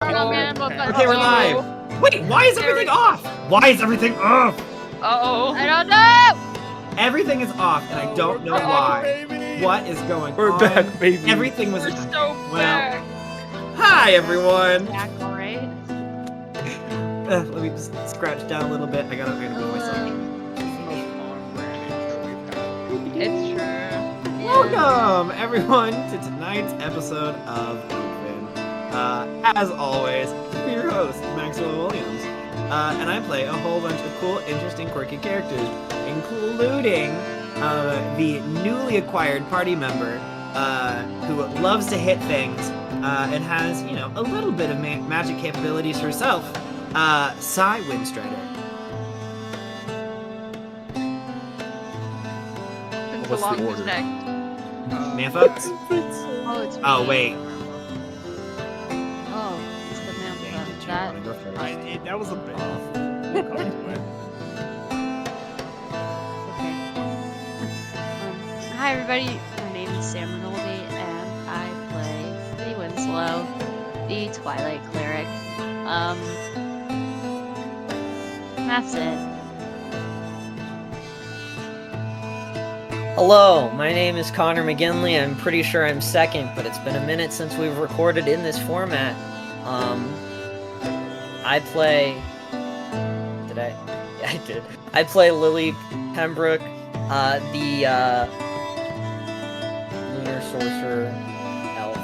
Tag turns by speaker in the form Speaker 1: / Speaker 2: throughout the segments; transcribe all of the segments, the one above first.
Speaker 1: Okay, we're live. Wait, why is everything off? Why is everything off?
Speaker 2: Uh-oh.
Speaker 3: I don't know.
Speaker 1: Everything is off, and I don't know why. What is going on?
Speaker 4: We're back, baby.
Speaker 1: Everything was.
Speaker 2: We're so back.
Speaker 1: Hi, everyone.
Speaker 3: Back, all right.
Speaker 1: Let me just scratch down a little bit. I gotta move myself.
Speaker 2: It's true.
Speaker 1: Welcome, everyone, to tonight's episode of Oodvin. As always, I'm your host, Maxwell Williams, and I play a whole bunch of cool, interesting, quirky characters, including the newly acquired party member who loves to hit things and has, you know, a little bit of magic capabilities herself, Sai Windstrider.
Speaker 2: Since
Speaker 4: What's
Speaker 2: along
Speaker 4: the
Speaker 2: who's
Speaker 4: order?
Speaker 2: next?
Speaker 1: Manfa?
Speaker 3: Oh, it's
Speaker 1: Oh,
Speaker 3: me.
Speaker 1: wait.
Speaker 3: Oh, it's the man
Speaker 1: Dang,
Speaker 3: from
Speaker 1: did you
Speaker 3: that.
Speaker 1: want to go first?
Speaker 4: That was a bit off. We'll come to it.
Speaker 3: Okay. Hi, everybody. My name is Sam Rinaldi, and I play the Winslow, the Twilight Cleric. That's it.
Speaker 5: Hello, my name is Connor McGinley. I'm pretty sure I'm second, but it's been a minute since we've recorded in this format. I play... Did I? Yeah, I did. I play Lily Pembroke, the lunar sorcerer elf.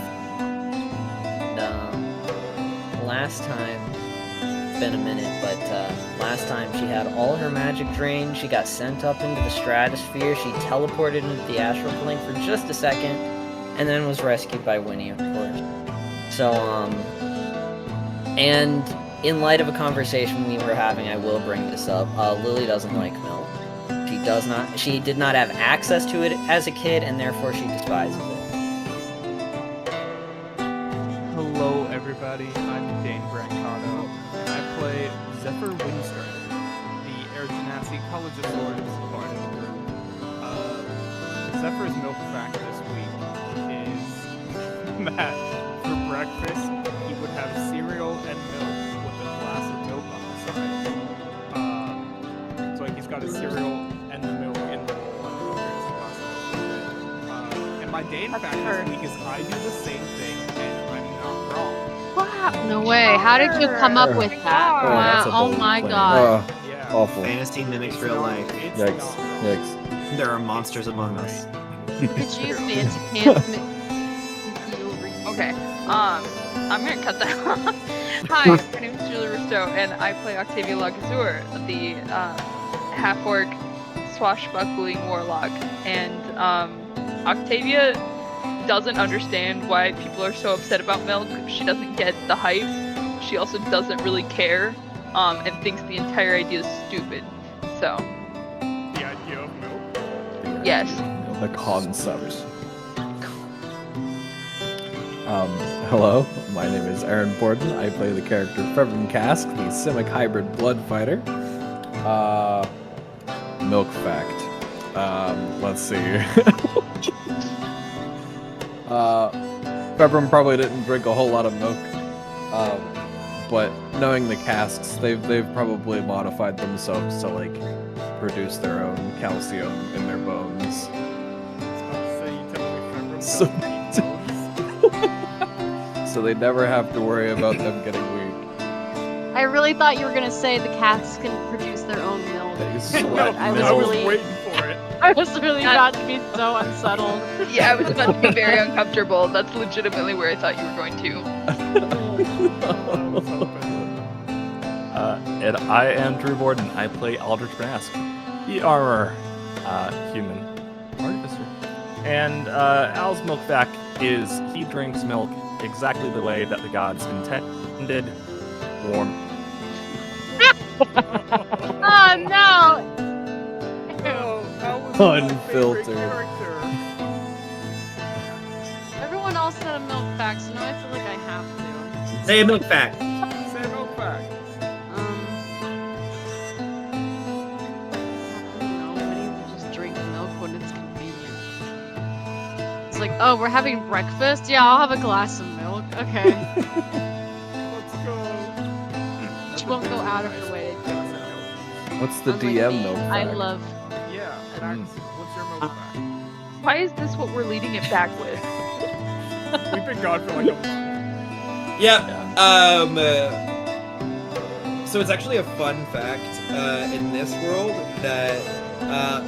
Speaker 5: And, last time... It's been a minute, but last time she had all her magic drained, she got sent up into the stratosphere, she teleported into the astral plane for just a second, and then was rescued by Winnie, of course. So, and in light of a conversation we were having, I will bring this up. Lily doesn't like milk. She did not have access to it as a kid, and therefore she despises it.
Speaker 4: Hello, everybody. I'm Dane Brancato, and I play Zephyr Windstrider, the Air Genasi Collegisaurus part of the group. Zephyr's milk fact this week is that for breakfast he would have cereal and milk with a glass of milk on the side. So like he's got his cereal and the milk in the one glass of milk. And my Dane fact this week is I do the same thing and I'm not wrong.
Speaker 3: Wow. No way. How did you come up with that?
Speaker 2: Oh,
Speaker 3: Wow.
Speaker 6: that's a
Speaker 3: Oh
Speaker 6: bold
Speaker 3: my
Speaker 6: claim.
Speaker 3: god.
Speaker 4: Yeah.
Speaker 6: Awful.
Speaker 1: Fantasy mimics real life.
Speaker 4: It's
Speaker 6: Yikes.
Speaker 4: not wrong.
Speaker 6: Yikes.
Speaker 1: There are monsters among us.
Speaker 3: Look at you, fancy pants.
Speaker 2: Okay. I'm gonna cut that off. Hi, my name is Julie Risto, and I play Octavia Lagazur, the half-orc swashbuckling warlock. And Octavia doesn't understand why people are so upset about milk. She doesn't get the hype. She also doesn't really care, and thinks the entire idea is stupid. So,
Speaker 4: The idea of milk.
Speaker 2: yes.
Speaker 6: The concept. Hello, my name is Aaron Borden. I play the character Fevrin Cask, the Simic hybrid blood fighter. Milk fact. Let's see. Fevrin probably didn't drink a whole lot of milk. But knowing the casks, they've probably modified themselves to like produce their own calcium in their bones. So- So they never have to worry about them getting weak.
Speaker 3: I really thought you were gonna say the cats can produce their own milk.
Speaker 6: They
Speaker 3: But
Speaker 6: sweat
Speaker 3: I was
Speaker 6: milk.
Speaker 3: really-
Speaker 4: waiting for it.
Speaker 3: I was really about to be so unsettled.
Speaker 2: Yeah, I was about to be very uncomfortable. That's legitimately where I thought you were going to.
Speaker 7: And I am Drew Borden. I play Aldrich Mask, the armor human artificer. And Al's milk fact is he drinks milk exactly the way that the gods intended, warm.
Speaker 3: Oh no!
Speaker 6: Unfiltered.
Speaker 3: Everyone else said a milk fact, so now I feel like I have to.
Speaker 1: Say a milk fact.
Speaker 4: Say milk fact.
Speaker 3: I don't know. Many people just drink milk when it's convenient. It's like, oh, we're having breakfast? Yeah, I'll have a glass of milk. Okay.
Speaker 4: Let's
Speaker 3: out of her way to do it.
Speaker 6: What's the
Speaker 3: Unlike
Speaker 6: DM
Speaker 3: me,
Speaker 6: milk
Speaker 3: I
Speaker 6: fact?
Speaker 3: love.
Speaker 4: Yeah, Max, what's your milk fact?
Speaker 2: Why is this what we're leading it back with?
Speaker 4: We've been gone for like a month.
Speaker 1: Yep. So it's actually a fun fact in this world that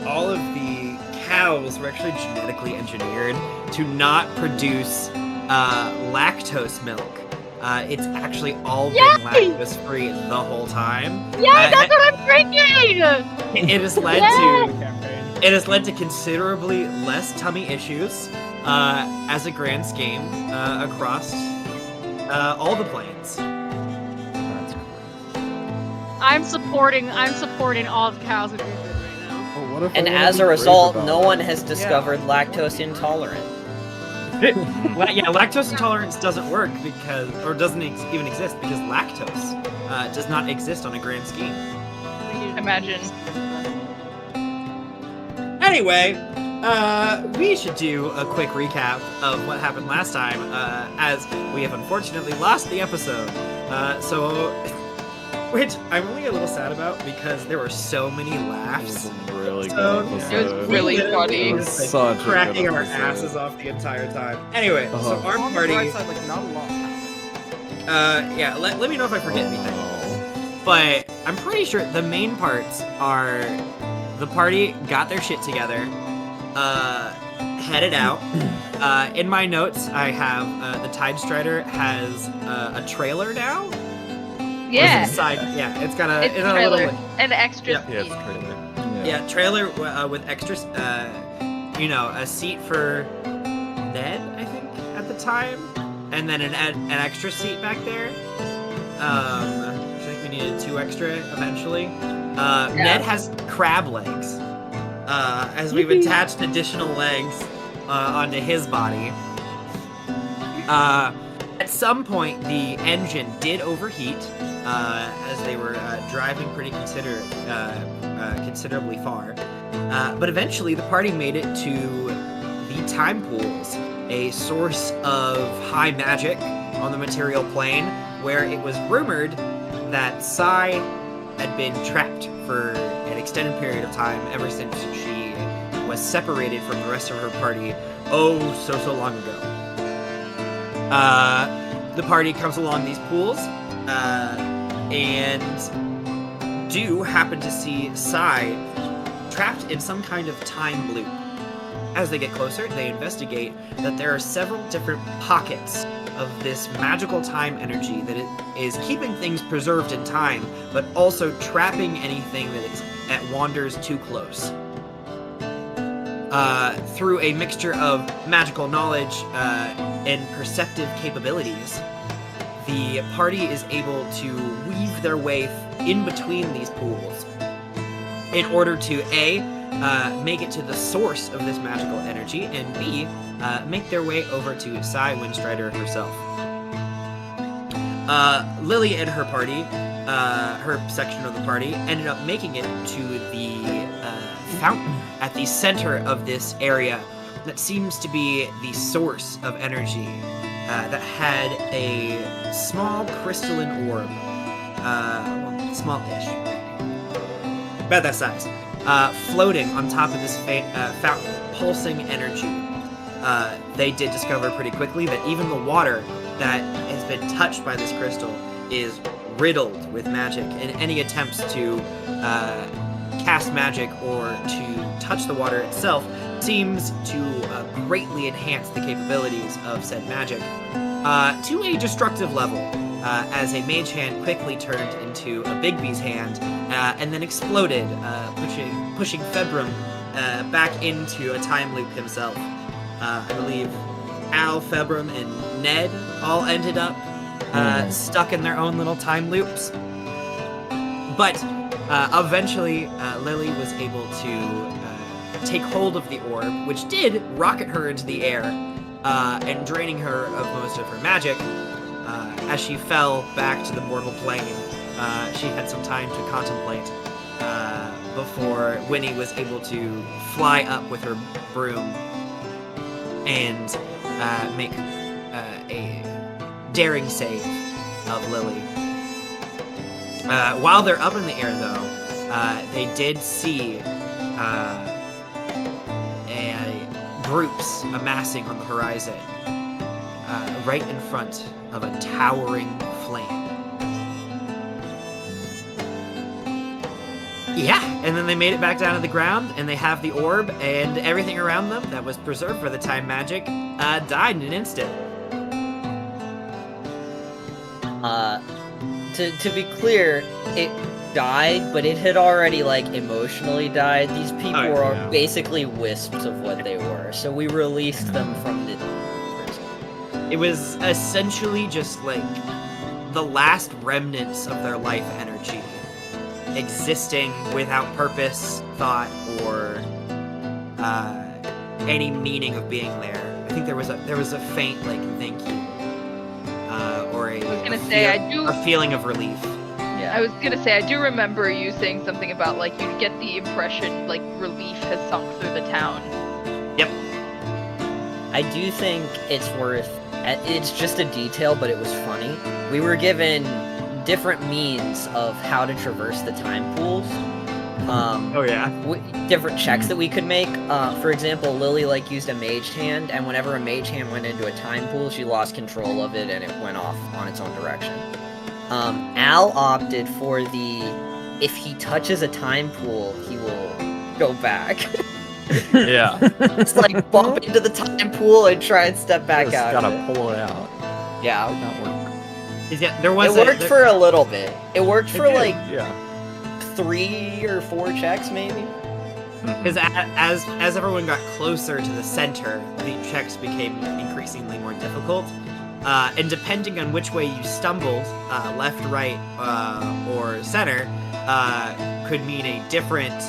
Speaker 1: all of the cows were actually genetically engineered to not produce lactose milk. It's actually all been lactose free the whole time.
Speaker 3: Yeah, that's what I'm drinking.
Speaker 1: It has led
Speaker 3: Yeah.
Speaker 1: to
Speaker 4: Campaign.
Speaker 1: it has led to considerably less tummy issues as a grand scheme across all the planes.
Speaker 6: That's crazy.
Speaker 3: I'm supporting all the cows in Oodvin right now.
Speaker 6: Well, what if I
Speaker 5: And
Speaker 6: wanna
Speaker 5: as
Speaker 6: be
Speaker 5: a
Speaker 6: brave
Speaker 5: result,
Speaker 6: about
Speaker 5: no
Speaker 6: it?
Speaker 5: one has discovered lactose intolerant.
Speaker 1: Yeah, lactose intolerance doesn't work doesn't even exist because lactose does not exist on a grand scheme.
Speaker 2: Imagine.
Speaker 1: Anyway, we should do a quick recap of what happened last time, as we have unfortunately lost the episode. Which I'm really a little sad about because there were so many
Speaker 6: It
Speaker 1: laughs.
Speaker 6: was a really good
Speaker 1: So-
Speaker 6: episode.
Speaker 2: It was really funny.
Speaker 6: It was such a good
Speaker 1: cracking our
Speaker 6: episode.
Speaker 1: asses off the entire time. Anyway, so
Speaker 6: Uh-huh.
Speaker 1: our
Speaker 4: On the
Speaker 1: party.
Speaker 4: bright side, like, not a lot happened.
Speaker 1: Yeah, let me know if I forget anything.
Speaker 6: Oh,
Speaker 1: But I'm pretty sure the main parts are the party got their shit together, headed out. In my notes, I have the Tide Strider has a trailer now. Or is it
Speaker 2: Yeah.
Speaker 1: a side? Yeah, it's got a
Speaker 2: It's
Speaker 1: a
Speaker 2: trailer.
Speaker 1: little
Speaker 2: An extra
Speaker 1: Yep.
Speaker 7: Yeah, it's
Speaker 2: seat.
Speaker 7: trailer.
Speaker 1: yeah trailer with extras. A seat for Ned, I think at the time, and then an extra seat back there. I think we needed 2 extra eventually. Ned has crab legs, as we've attached additional legs onto his body. At some point, the engine did overheat as they were driving pretty considerably far. But eventually, the party made it to the time pools, a source of high magic on the material plane, where it was rumored that Sai had been trapped for an extended period of time ever since she was separated from the rest of her party so long ago. The party comes along these pools and do happen to see Sai trapped in some kind of time loop. As they get closer, they investigate that there are several different pockets of this magical time energy that it is keeping things preserved in time, but also trapping anything that wanders too close. Through a mixture of magical knowledge and perceptive capabilities, the party is able to weave their way in between these pools in order to A, make it to the source of this magical energy, and B, make their way over to Sai Windstrider herself. Lily and her party, her section of the party, ended up making it to the fountain at the center of this area that seems to be the source of energy that had a small crystalline orb, small-ish, about that size, floating on top of this fountain, pulsing energy. They did discover pretty quickly that even the water that has been touched by this crystal is riddled with magic, and any attempts to cast magic or to touch the water itself seems to greatly enhance the capabilities of said magic to a destructive level, as a mage hand quickly turned into a Bigby's hand and then exploded, pushing Februm back into a time loop himself. I believe Al, Februm, and Ned all ended up stuck in their own little time loops. But eventually, Lily was able to take hold of the orb, which did rocket her into the air, and draining her of most of her magic. As she fell back to the mortal plane, she had some time to contemplate before Winnie was able to fly up with her broom and make a daring save of Lily. While they're up in the air, though, they did see groups amassing on the horizon, right in front of a towering flame. Yeah, and then they made it back down to the ground, and they have the orb, and everything around them that was preserved for the time magic died in an instant.
Speaker 5: To be clear, it died, but it had already, like, emotionally died. These people were basically wisps of what they were, so we released them from the prison.
Speaker 1: It was essentially just, like, the last remnants of their life energy, existing without purpose, thought, or any meaning of being there. I think there was a faint, like, thank you, or a feeling of relief.
Speaker 2: I was gonna say, I do remember you saying something about, like, you get the impression, like, relief has sunk through the town.
Speaker 1: Yep.
Speaker 5: I do think it's just a detail, but it was funny. We were given different means of how to traverse the time pools. Different checks that we could make. For example, Lily, like, used a mage hand, and whenever a mage hand went into a time pool, she lost control of it, and it went off on its own direction. Al opted for if he touches a time pool, he will go back.
Speaker 7: Yeah.
Speaker 5: It's like bump into the time pool and try and step back
Speaker 7: Just
Speaker 5: out.
Speaker 7: gotta pull it out.
Speaker 5: Yeah.
Speaker 7: Did not work.
Speaker 1: There was
Speaker 5: it worked for a little bit. It worked for
Speaker 1: did,
Speaker 5: like
Speaker 7: Yeah.
Speaker 5: 3 or 4 checks, maybe.
Speaker 1: Because as everyone got closer to the center, the checks became increasingly more difficult. And depending on which way you stumbled, left, right, or center, could mean a different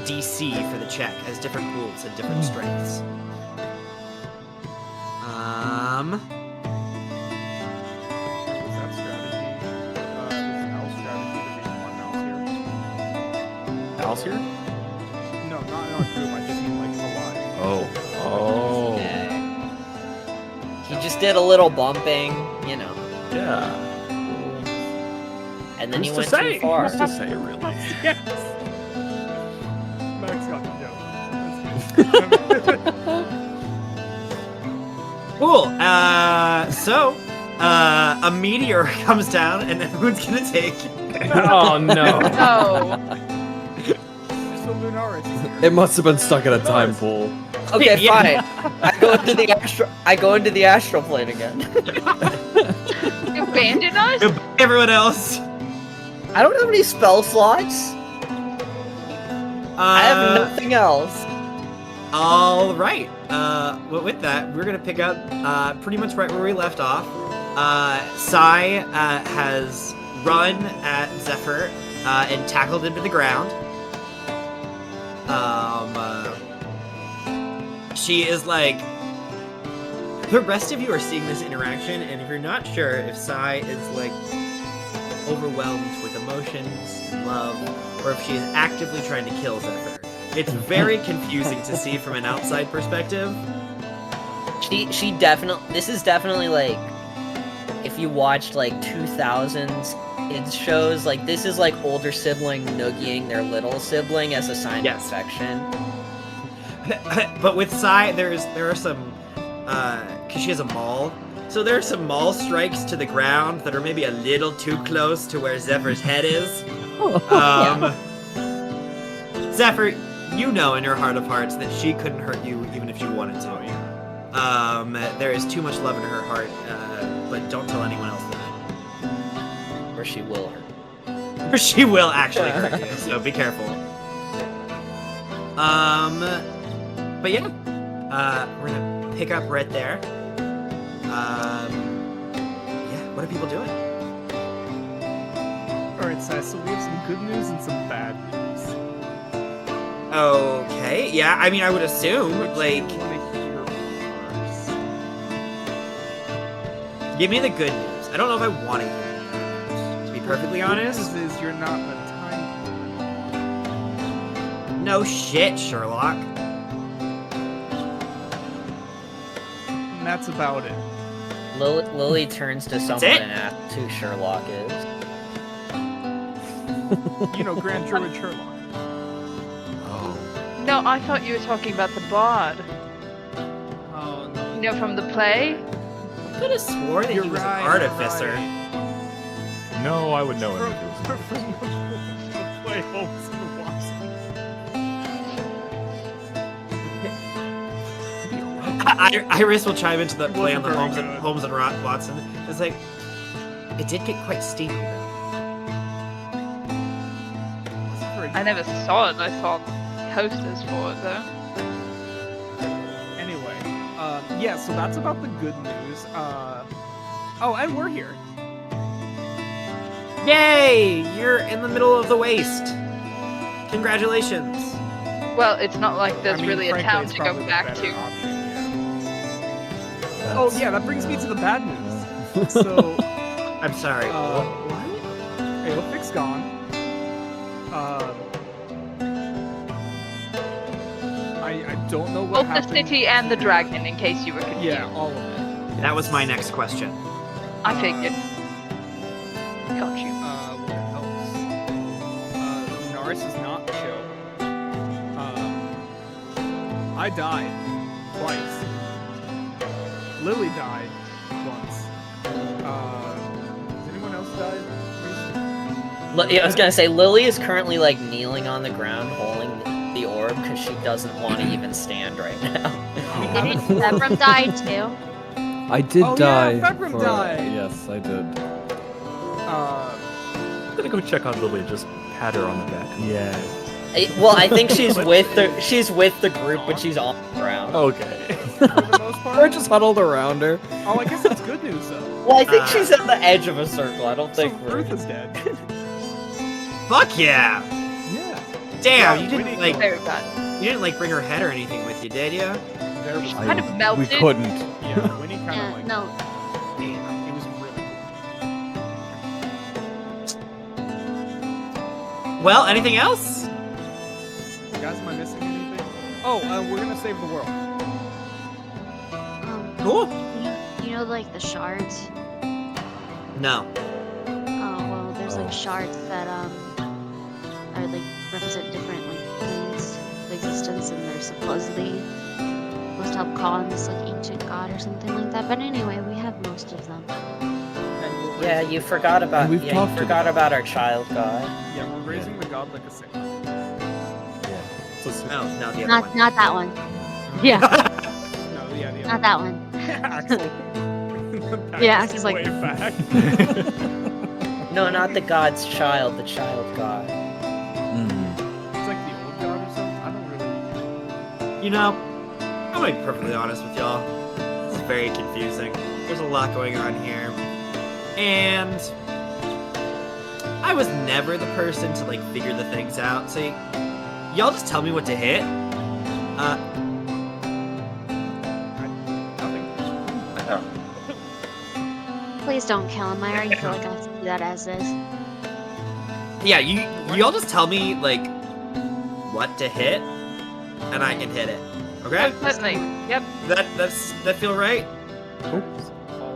Speaker 1: DC for the check, as different pools had different strengths.
Speaker 4: Was that strategy? Was Al's strategy the reason why Al's here?
Speaker 7: Al's here?
Speaker 4: No, not in our group. I just mean like alive.
Speaker 7: Oh.
Speaker 5: Yeah. He just did a little bumping, you know,
Speaker 7: Yeah.
Speaker 5: and then he
Speaker 7: Who's
Speaker 5: went
Speaker 7: to say?
Speaker 5: too far.
Speaker 7: Who's to say, really?
Speaker 4: Yes. Max got the joke.
Speaker 1: Cool. So a meteor comes down, and everyone's gonna take.
Speaker 7: Oh, no.
Speaker 2: No.
Speaker 4: Just a Lunaris.
Speaker 6: It must have been stuck in a time pool.
Speaker 5: Okay,
Speaker 1: Yeah.
Speaker 5: fine. I go into the astral plane again.
Speaker 2: You abandon us?
Speaker 1: Everyone else.
Speaker 5: I don't have any spell slots. I have nothing else.
Speaker 1: All right. With that, we're gonna pick up pretty much right where we left off. Sai has run at Zephyr and tackled him to the ground. She is like. The rest of you are seeing this interaction, and if you're not sure if Sai is like overwhelmed with emotions, love, or if she is actively trying to kill Zephyr, it's very confusing to see from an outside perspective.
Speaker 5: She definitely. This is definitely like, if you watched like 2000s kids shows, like this is like older sibling noogieing their little sibling as a sign of affection.
Speaker 1: But with Sai, there are some, because she has a maul, so there are some maul strikes to the ground that are maybe a little too close to where Zephyr's head is. Zephyr, you know in your heart of hearts that she couldn't hurt you even if she wanted to. There is too much love in her heart, but don't tell anyone else that.
Speaker 5: Or she will hurt.
Speaker 1: Or she will actually hurt you, so be careful. But yeah, we're gonna pick up right there. Yeah, what are people doing?
Speaker 4: Alright, Sai, so we have some good news and some bad news.
Speaker 1: Okay, yeah, I mean, I would assume,
Speaker 4: Which
Speaker 1: like,
Speaker 4: do you want to hear first?
Speaker 1: give me the good news. I don't know if I want to hear the good news, to be perfectly honest.
Speaker 4: The good news is you're not a time lord.
Speaker 1: No shit, Sherlock.
Speaker 4: And that's about it.
Speaker 5: Lily turns to someone
Speaker 1: it?
Speaker 5: and asks who Sherlock is.
Speaker 4: You know, Grand Druid Sherlock.
Speaker 6: Oh.
Speaker 2: No, I thought you were talking about the bard.
Speaker 4: Oh no.
Speaker 2: You know, from the play?
Speaker 1: I could have swore that he was an artificer.
Speaker 7: No, I would know him. if he was-
Speaker 4: From the play Holmes and Watson.
Speaker 1: Iris will chime into the play on the
Speaker 4: wasn't very
Speaker 1: Holmes and Watson. It's like, it did get quite steamy though.
Speaker 2: I never saw it. I saw posters for it though.
Speaker 4: Anyway, yeah, so that's about the good news. Oh, and we're here.
Speaker 1: Yay! You're in the middle of the waste. Congratulations.
Speaker 2: Well, it's not like there's
Speaker 4: I mean,
Speaker 2: really a
Speaker 4: frankly,
Speaker 2: town
Speaker 4: it's
Speaker 2: to go
Speaker 4: probably the
Speaker 2: back
Speaker 4: better
Speaker 2: to.
Speaker 4: option, yeah. Oh yeah, that brings me to the bad news. So,
Speaker 1: I'm sorry.
Speaker 4: what?
Speaker 1: What?
Speaker 4: Aeopic's gone. I don't know what
Speaker 2: Both the
Speaker 4: happened.
Speaker 2: city and the dragon, in case you were confused.
Speaker 4: Yeah, all of it.
Speaker 1: That was my next question.
Speaker 2: I figured. Got you.
Speaker 4: What else? Naris is not chill. I died twice. Lily died once. Has anyone else died recently?
Speaker 5: Yeah, I was gonna say Lily is currently like kneeling on the ground, holding the orb because she doesn't want to even stand right now.
Speaker 3: Didn't Zephyr die too?
Speaker 6: I did
Speaker 4: Oh,
Speaker 6: die.
Speaker 4: yeah, Februm
Speaker 6: for-
Speaker 4: died.
Speaker 6: Yes, I did.
Speaker 7: I'm gonna go check on Lily, just pat her on the back. Yeah.
Speaker 5: Well, I think she's with the group, but she's on the ground.
Speaker 7: Okay.
Speaker 4: For the most part.
Speaker 6: We're just huddled around her.
Speaker 4: Oh, I guess that's good news though.
Speaker 5: Well, I think she's at the edge of a circle. I don't
Speaker 4: So
Speaker 5: think we're.
Speaker 4: Ruth is dead.
Speaker 1: Fuck yeah!
Speaker 4: Yeah.
Speaker 1: Damn,
Speaker 4: Yeah,
Speaker 1: you didn't
Speaker 4: Winnie
Speaker 1: like
Speaker 2: Very bad.
Speaker 1: you didn't like bring her head or anything with you, did you?
Speaker 4: There was
Speaker 2: Kind of
Speaker 6: We
Speaker 2: melted.
Speaker 6: couldn't.
Speaker 4: yeah, Winnie kind of like
Speaker 3: No.
Speaker 1: Damn.
Speaker 4: it was really
Speaker 1: Well, anything else?
Speaker 4: cool. Guys, am I missing anything? Oh, we're gonna save the world.
Speaker 1: Cool.
Speaker 3: You know, like the shards.
Speaker 1: No.
Speaker 3: Oh well, there's like shards that are like represent different like planes of existence, and they're supposedly supposed to help call on this like ancient god or something like that. But anyway, we have most of them.
Speaker 5: Yeah, you forgot about.
Speaker 6: We've
Speaker 5: Yeah,
Speaker 6: talked
Speaker 5: you forgot
Speaker 6: about
Speaker 5: about our child god.
Speaker 4: Yeah, we're raising the god like a saint.
Speaker 7: So,
Speaker 1: No, no, the other
Speaker 3: Not
Speaker 1: one.
Speaker 3: not that one. Yeah,
Speaker 4: No, yeah, the
Speaker 3: not
Speaker 4: other
Speaker 3: that one.
Speaker 4: Axel.
Speaker 3: Yeah,
Speaker 4: Axel's
Speaker 3: it's like-
Speaker 4: way back.
Speaker 5: No, not the god's child, the child god.
Speaker 4: It's like the old god or something. I don't really.
Speaker 1: You know, I'm gonna be perfectly honest with y'all. This is very confusing. There's a lot going on here. And I was never the person to like figure the things out. So y'all just tell me what to hit.
Speaker 4: Nothing.
Speaker 3: Please don't kill him. I already feel like I have to do that as is.
Speaker 1: Yeah, y'all just tell me like what to hit, and I can hit it. Okay?
Speaker 2: Certainly. Yep.
Speaker 1: That feel right?
Speaker 4: All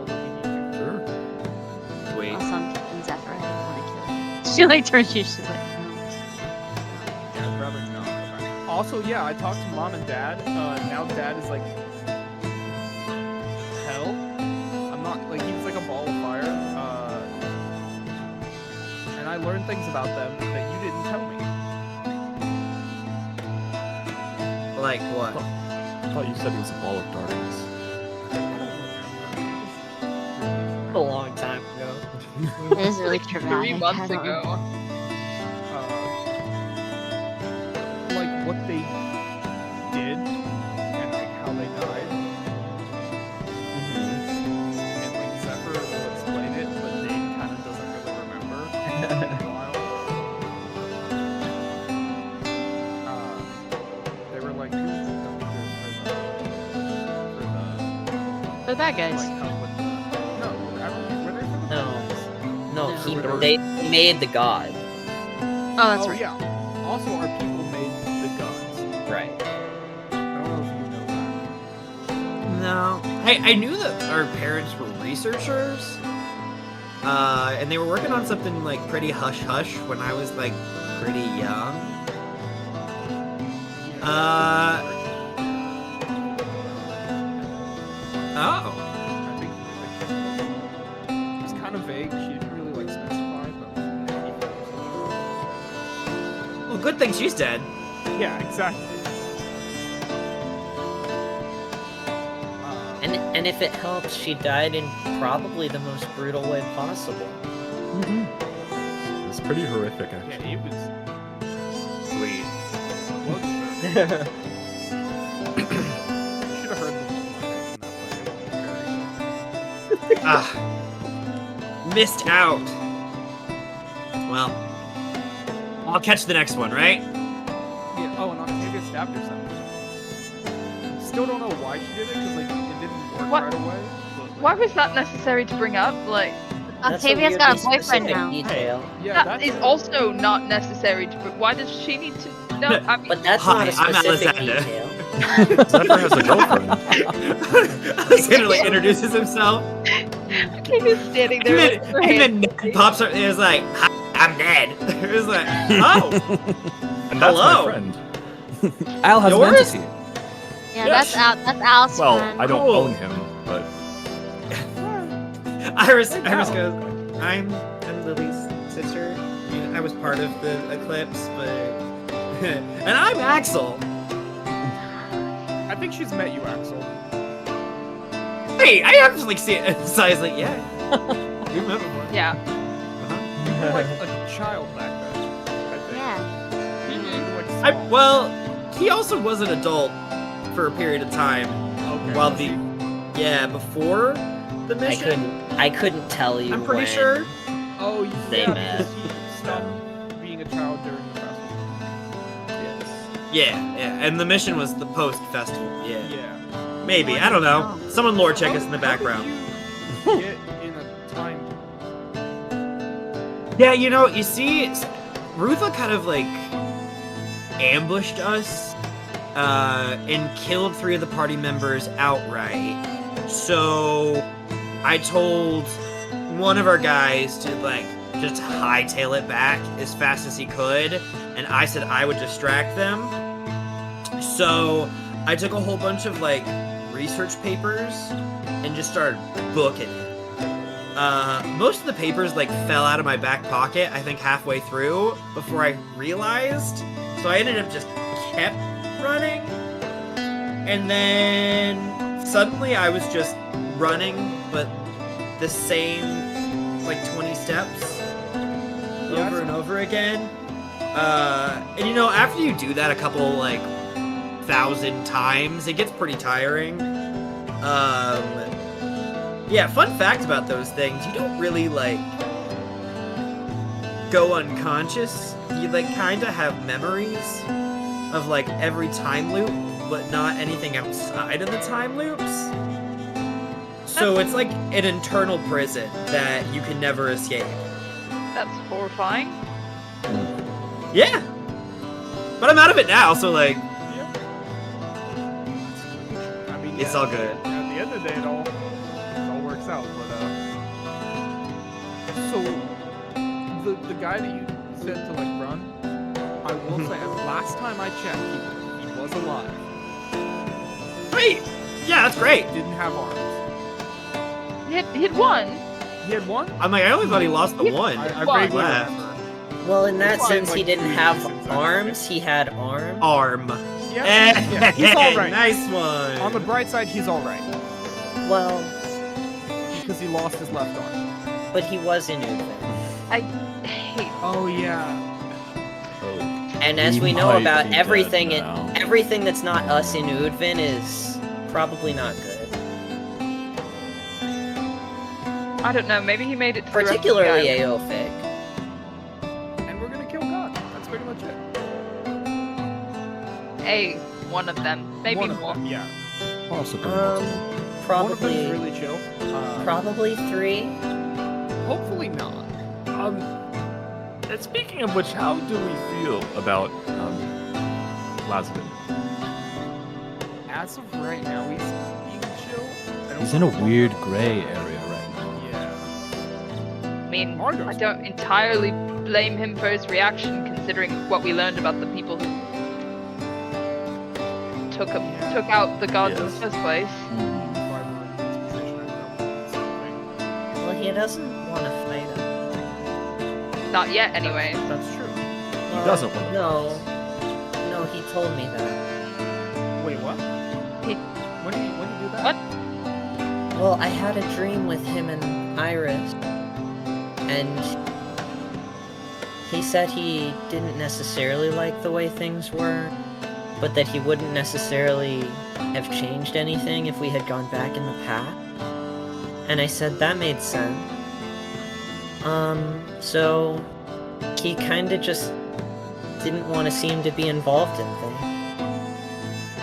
Speaker 4: that we need to do.
Speaker 7: sure.
Speaker 1: Sweet.
Speaker 3: Also, I'm killing Zephyr. I don't want to kill him. She like turns you. She's like, no.
Speaker 4: Yeah, I'd rather not go back. Also, yeah, I talked to mom and dad. Now dad is like hell. I'm not like he was like a ball of fire. And I learned things about them that you didn't tell me.
Speaker 1: Like what?
Speaker 7: I thought you said he was a ball of darkness.
Speaker 5: A long time ago.
Speaker 3: It is really dramatic.
Speaker 2: 3
Speaker 3: I
Speaker 2: months
Speaker 3: don't-
Speaker 2: ago.
Speaker 4: Like what they did and like how they died. And like Zephyr will explain it, but Dane kind of doesn't really remember. For a while. They were like doctors
Speaker 3: For the bad
Speaker 4: for
Speaker 3: guys.
Speaker 4: the like help with the no, I don't were they for the
Speaker 5: No. No,
Speaker 3: No.
Speaker 5: they made the god.
Speaker 3: Oh, that's
Speaker 4: oh
Speaker 3: right.
Speaker 4: yeah. Also our people made the gods.
Speaker 5: Right.
Speaker 4: I don't know if you know that.
Speaker 1: No. Hey, I knew that our parents were researchers. And they were working on something like pretty hush-hush when I was like pretty young. Oh.
Speaker 4: I think it was kind of vague. She didn't really like specify, but
Speaker 1: Well, good thing she's dead.
Speaker 4: yeah, exactly.
Speaker 5: And if it helps, she died in probably the most brutal way possible.
Speaker 7: It's pretty horrific,
Speaker 4: Yeah,
Speaker 7: actually.
Speaker 4: it was.
Speaker 1: Sweet.
Speaker 4: Was should have heard the
Speaker 1: Ah. Missed out. Well, I'll catch the next one, right?
Speaker 4: Yeah, oh, and Octavia stabbed herself. Still don't know why she did it, because like it didn't work
Speaker 2: What?
Speaker 4: right away. But, like,
Speaker 2: Why was that necessary to bring up? Like,
Speaker 5: That's a
Speaker 3: Octavia's got a
Speaker 5: weirdly
Speaker 3: boyfriend
Speaker 5: specific
Speaker 3: now.
Speaker 5: detail.
Speaker 4: yeah,
Speaker 2: that is also not necessary to. Why does she need to know? I mean,
Speaker 5: But that's
Speaker 1: Hi,
Speaker 5: not a
Speaker 1: I'm
Speaker 5: specific
Speaker 1: Alexander.
Speaker 5: detail.
Speaker 7: Zephyr has a girlfriend.
Speaker 1: Alexander like introduces himself,
Speaker 2: Octavia's standing there with her
Speaker 1: and
Speaker 2: hand.
Speaker 1: then Ned pops up and is like, "Hi, I'm Ned." It was like, oh,
Speaker 7: And that's
Speaker 1: Hello.
Speaker 7: my friend.
Speaker 6: Al has
Speaker 1: Yours?
Speaker 6: an entity.
Speaker 3: Yeah,
Speaker 7: Yes.
Speaker 3: that's Al's
Speaker 7: Well,
Speaker 3: friend.
Speaker 7: I don't
Speaker 1: Cool.
Speaker 7: own him, but
Speaker 1: Iris
Speaker 7: Al.
Speaker 1: goes, I'm Lily's sister. I was part of the eclipse, but and I'm Axel.
Speaker 4: I think she's met you, Axel.
Speaker 1: Hey, I have to like see it. Size like, yeah, we met before.
Speaker 2: Yeah.
Speaker 4: You were like a child back then. I think.
Speaker 3: Yeah.
Speaker 4: You were, like,
Speaker 1: I
Speaker 4: small.
Speaker 1: well, he also was an adult for a period of time
Speaker 4: Okay.
Speaker 1: while before the
Speaker 5: I
Speaker 1: mission.
Speaker 5: couldn't tell you.
Speaker 1: I'm pretty
Speaker 5: when.
Speaker 1: sure.
Speaker 4: Oh,
Speaker 5: They
Speaker 4: yeah,
Speaker 5: met.
Speaker 4: because he stopped being a child during the festival.
Speaker 6: Yes.
Speaker 1: Yeah, and the mission was the post festival. Yeah,
Speaker 4: Yeah.
Speaker 1: maybe I don't know. Someone lore check us in the background.
Speaker 4: How did you get in a time?
Speaker 1: Yeah, you see, Rutha kind of like ambushed us and killed 3 of the party members outright. So I told one of our guys to like just hightail it back as fast as he could, and I said I would distract them. So I took a whole bunch of like research papers and just started booking it. Most of the papers like fell out of my back pocket, I think halfway through before I realized. So I ended up just kept running. And then suddenly I was just running, but the same like 20 steps over and over again. And after you do that a couple like 1,000 times, it gets pretty tiring. Yeah, fun fact about those things, you don't really like go unconscious. You like kind of have memories of like every time loop, but not anything outside of the time loops. So it's like an internal prison that you can never escape.
Speaker 2: That's horrifying.
Speaker 1: Yeah. But I'm out of it now, so like,
Speaker 4: I mean,
Speaker 1: it's all good.
Speaker 4: At the end of the day, it all works out. But so the guy that you said to like run, I will say, last time I checked, he was alive.
Speaker 1: Wait, yeah, that's great.
Speaker 4: Didn't have arms.
Speaker 2: He had one.
Speaker 4: He had one.
Speaker 1: I'm like, I only thought he lost the one.
Speaker 4: I
Speaker 2: Why?
Speaker 4: vaguely
Speaker 1: Yeah.
Speaker 4: remember.
Speaker 5: Well, in that
Speaker 4: Fine,
Speaker 5: sense, he
Speaker 4: like,
Speaker 5: didn't
Speaker 4: 3
Speaker 5: have
Speaker 4: reasons, I
Speaker 5: arms. He had arms.
Speaker 1: Arm.
Speaker 4: Yeah, yeah, he's all right.
Speaker 1: Nice one.
Speaker 4: On the bright side, he's all right
Speaker 5: Well,
Speaker 4: because he lost his left arm.
Speaker 5: but he was in Oodvin.
Speaker 2: I hate.
Speaker 4: Oh yeah.
Speaker 5: And as
Speaker 6: He
Speaker 5: we know
Speaker 6: might
Speaker 5: about
Speaker 6: be dead
Speaker 5: everything,
Speaker 6: now.
Speaker 5: everything that's not us in Oodvin is probably not good.
Speaker 2: I don't know. Maybe he made it to the rest of the
Speaker 5: Particularly
Speaker 2: guy.
Speaker 5: Aophic.
Speaker 4: And we're gonna kill God. That's pretty much it.
Speaker 2: One of them, maybe
Speaker 4: One of
Speaker 2: more.
Speaker 4: them, yeah.
Speaker 6: Possibly.
Speaker 4: One of them
Speaker 5: Probably,
Speaker 4: is really chill.
Speaker 5: probably 3.
Speaker 4: Hopefully not.
Speaker 7: And speaking of which, how do we feel about Lazarus?
Speaker 4: As of right now, he's being chill. I don't
Speaker 6: He's in a
Speaker 4: know.
Speaker 6: weird gray area right
Speaker 2: mean,
Speaker 4: Margot's
Speaker 2: I don't entirely blame him for his reaction, considering what we learned about the people who took out the gods in the
Speaker 7: Yes.
Speaker 2: first place.
Speaker 5: Well, he doesn't want to fight him.
Speaker 2: Not yet, anyway.
Speaker 4: That's true.
Speaker 5: Well,
Speaker 7: doesn't wanna
Speaker 5: No. No, he told me that.
Speaker 4: Wait, what?
Speaker 2: He-
Speaker 4: When did you do that?
Speaker 2: What?
Speaker 5: Well, I had a dream with him and Iris, and he said he didn't necessarily like the way things were, but that he wouldn't necessarily have changed anything if we had gone back in the past. And I said that made sense. So he kinda just didn't want to seem to be involved in things.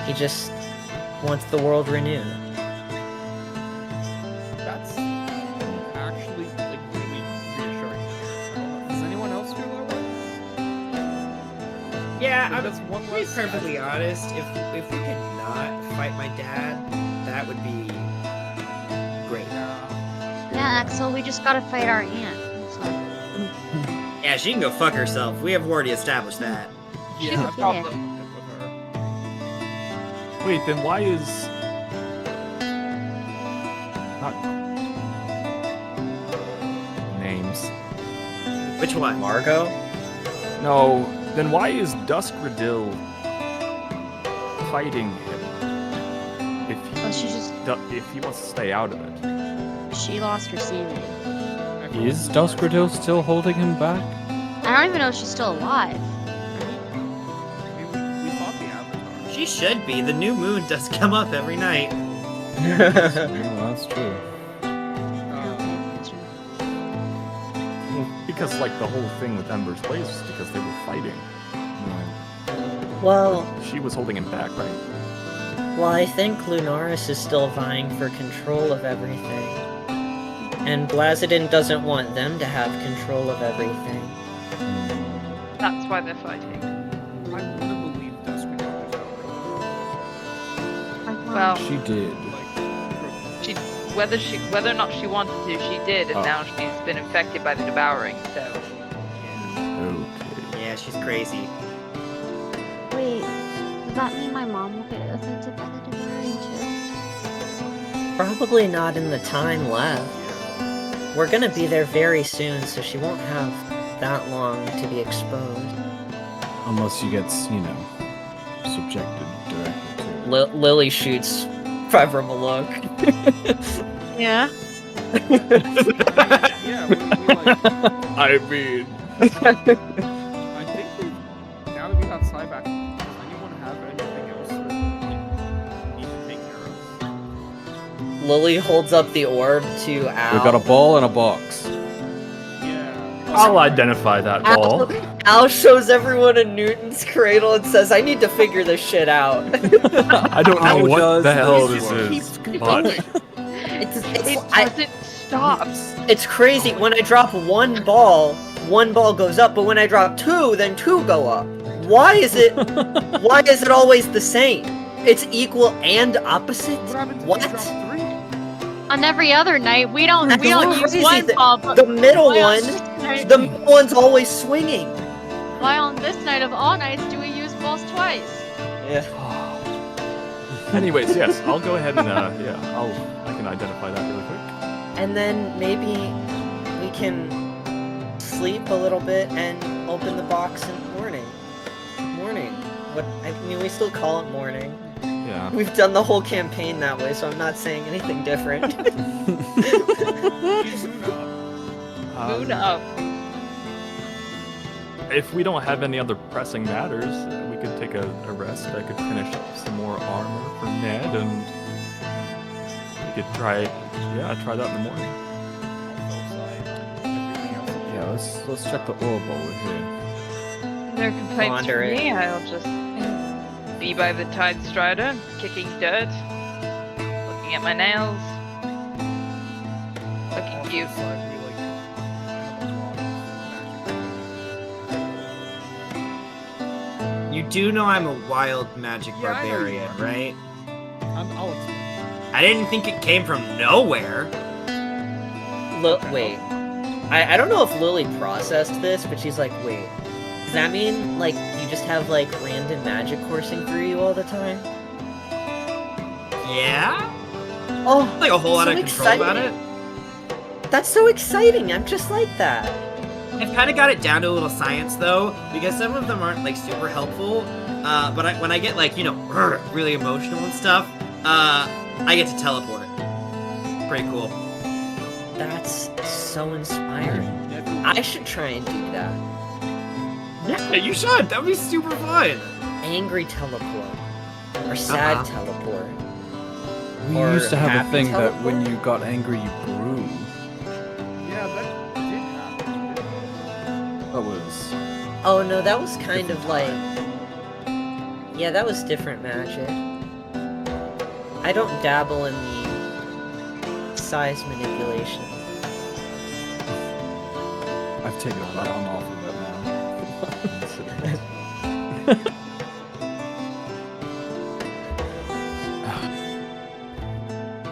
Speaker 5: He just wants the world renewed.
Speaker 4: That's actually like really reassuring. Does anyone else feel that way?
Speaker 1: Yeah,
Speaker 4: Like,
Speaker 1: I'm
Speaker 4: that's one
Speaker 1: to be
Speaker 4: less
Speaker 1: perfectly honest. If we could not fight my dad, that would be great.
Speaker 3: Yeah, Axel, we just gotta fight our aunt. So.
Speaker 1: Yeah, she can go fuck herself. We have already established that.
Speaker 2: She's
Speaker 4: Yeah,
Speaker 2: a
Speaker 4: I've
Speaker 2: problem.
Speaker 4: with her.
Speaker 7: Wait, then why is not names?
Speaker 1: Which one?
Speaker 5: Margot?
Speaker 7: No, then why is Duskradil fighting him? If
Speaker 3: Well, she just
Speaker 7: if he wants to stay out of it.
Speaker 3: she lost her seating.
Speaker 6: Is Duskradil still holding him back?
Speaker 3: I don't even know if she's still alive.
Speaker 4: I mean, we fought the Avatar.
Speaker 1: She should be. The new moon does come up every night.
Speaker 6: No, that's true.
Speaker 7: Because like the whole thing with Ember's Blaze was because they were fighting.
Speaker 5: Well,
Speaker 7: She was holding him back, right?
Speaker 5: I think Lunaris is still vying for control of everything. And Blazidin doesn't want them to have control of everything.
Speaker 2: That's why they're fighting.
Speaker 4: I wouldn't believe Duskradil just outright.
Speaker 2: Well,
Speaker 6: She did.
Speaker 2: whether or not she wanted to, she did, and
Speaker 6: Oh.
Speaker 2: now she's been infected by the devouring. So
Speaker 6: Okay.
Speaker 1: Yeah, she's crazy.
Speaker 3: Wait, does that mean my mom will get affected by the devouring too?
Speaker 5: Probably not in the time left. We're gonna be there very soon, so she won't have that long to be exposed.
Speaker 6: Unless she gets, subjected directly to it.
Speaker 5: Lily shoots from a look.
Speaker 3: Yeah.
Speaker 4: Yeah, we like.
Speaker 7: I mean,
Speaker 4: I think now that we have Cyback, does anyone have anything else that we need to take care of?
Speaker 5: Lily holds up the orb to Al.
Speaker 6: We got a ball and a box.
Speaker 4: Yeah.
Speaker 7: I'll identify that ball.
Speaker 5: Al shows everyone a Newton's cradle and says, I need to figure this shit out.
Speaker 7: I don't know
Speaker 6: How
Speaker 7: what
Speaker 6: does
Speaker 7: the hell
Speaker 6: this
Speaker 7: this
Speaker 6: work?
Speaker 7: is, but
Speaker 2: it doesn't stop.
Speaker 5: It's crazy. When I drop one ball goes up, but when I drop two, then two go up. Why is it always the same? It's equal and opposite?
Speaker 4: What happened to
Speaker 5: What?
Speaker 4: drop 3?
Speaker 3: On every other night, we don't use
Speaker 5: Crazy.
Speaker 3: one ball, but
Speaker 5: The middle
Speaker 3: why on
Speaker 5: one,
Speaker 3: this night-
Speaker 5: the middle one's always swinging.
Speaker 3: why on this night of all nights do we use balls twice?
Speaker 5: Yeah.
Speaker 7: anyways, yes, I'll go ahead and I can identify that really quick.
Speaker 5: And then maybe we can sleep a little bit and open the box in the morning. What? I mean, we still call it morning.
Speaker 7: Yeah.
Speaker 5: We've done the whole campaign that way, so I'm not saying anything different.
Speaker 2: Moon up.
Speaker 7: If we don't have any other pressing matters, we could take a rest. I could finish up some more armor for Ned, and we could try that in the morning.
Speaker 6: Yeah, let's check the orb while we're here.
Speaker 2: No complaints
Speaker 5: Wander
Speaker 2: from
Speaker 5: it.
Speaker 2: me. I'll just be by the Tide Strider, kicking dirt, looking at my nails, looking cute.
Speaker 1: You do know I'm a wild magic
Speaker 4: Yeah, I know you
Speaker 1: barbarian,
Speaker 4: are.
Speaker 1: right?
Speaker 4: I'll explain.
Speaker 1: I didn't think it came from nowhere.
Speaker 5: Look, wait. I don't know if Lily processed this, but she's like, wait, does that mean, like, you just have, like, random magic coursing through you all the time?
Speaker 1: Yeah?
Speaker 5: Oh,
Speaker 1: Like a whole lot
Speaker 5: so
Speaker 1: of control about it.
Speaker 5: That's so exciting. I'm just like that.
Speaker 1: I've kind of got it down to a little science though, because some of them aren't like super helpful. But when I get like, you know, really emotional and stuff, I get to teleport. Pretty cool.
Speaker 5: That's so inspiring. I should try and do that.
Speaker 1: Yeah, you should. That would be super fun.
Speaker 5: Angry teleport. Or sad teleport.
Speaker 6: We
Speaker 5: Or
Speaker 6: used to have a
Speaker 5: happy
Speaker 6: thing that
Speaker 5: teleport?
Speaker 6: when you got angry, you grew.
Speaker 4: Yeah, that did happen.
Speaker 6: That was.
Speaker 5: Oh no, that was kind of like... Yeah, that was different magic. I don't dabble in the size manipulation.
Speaker 6: I've taken a lot off of it now.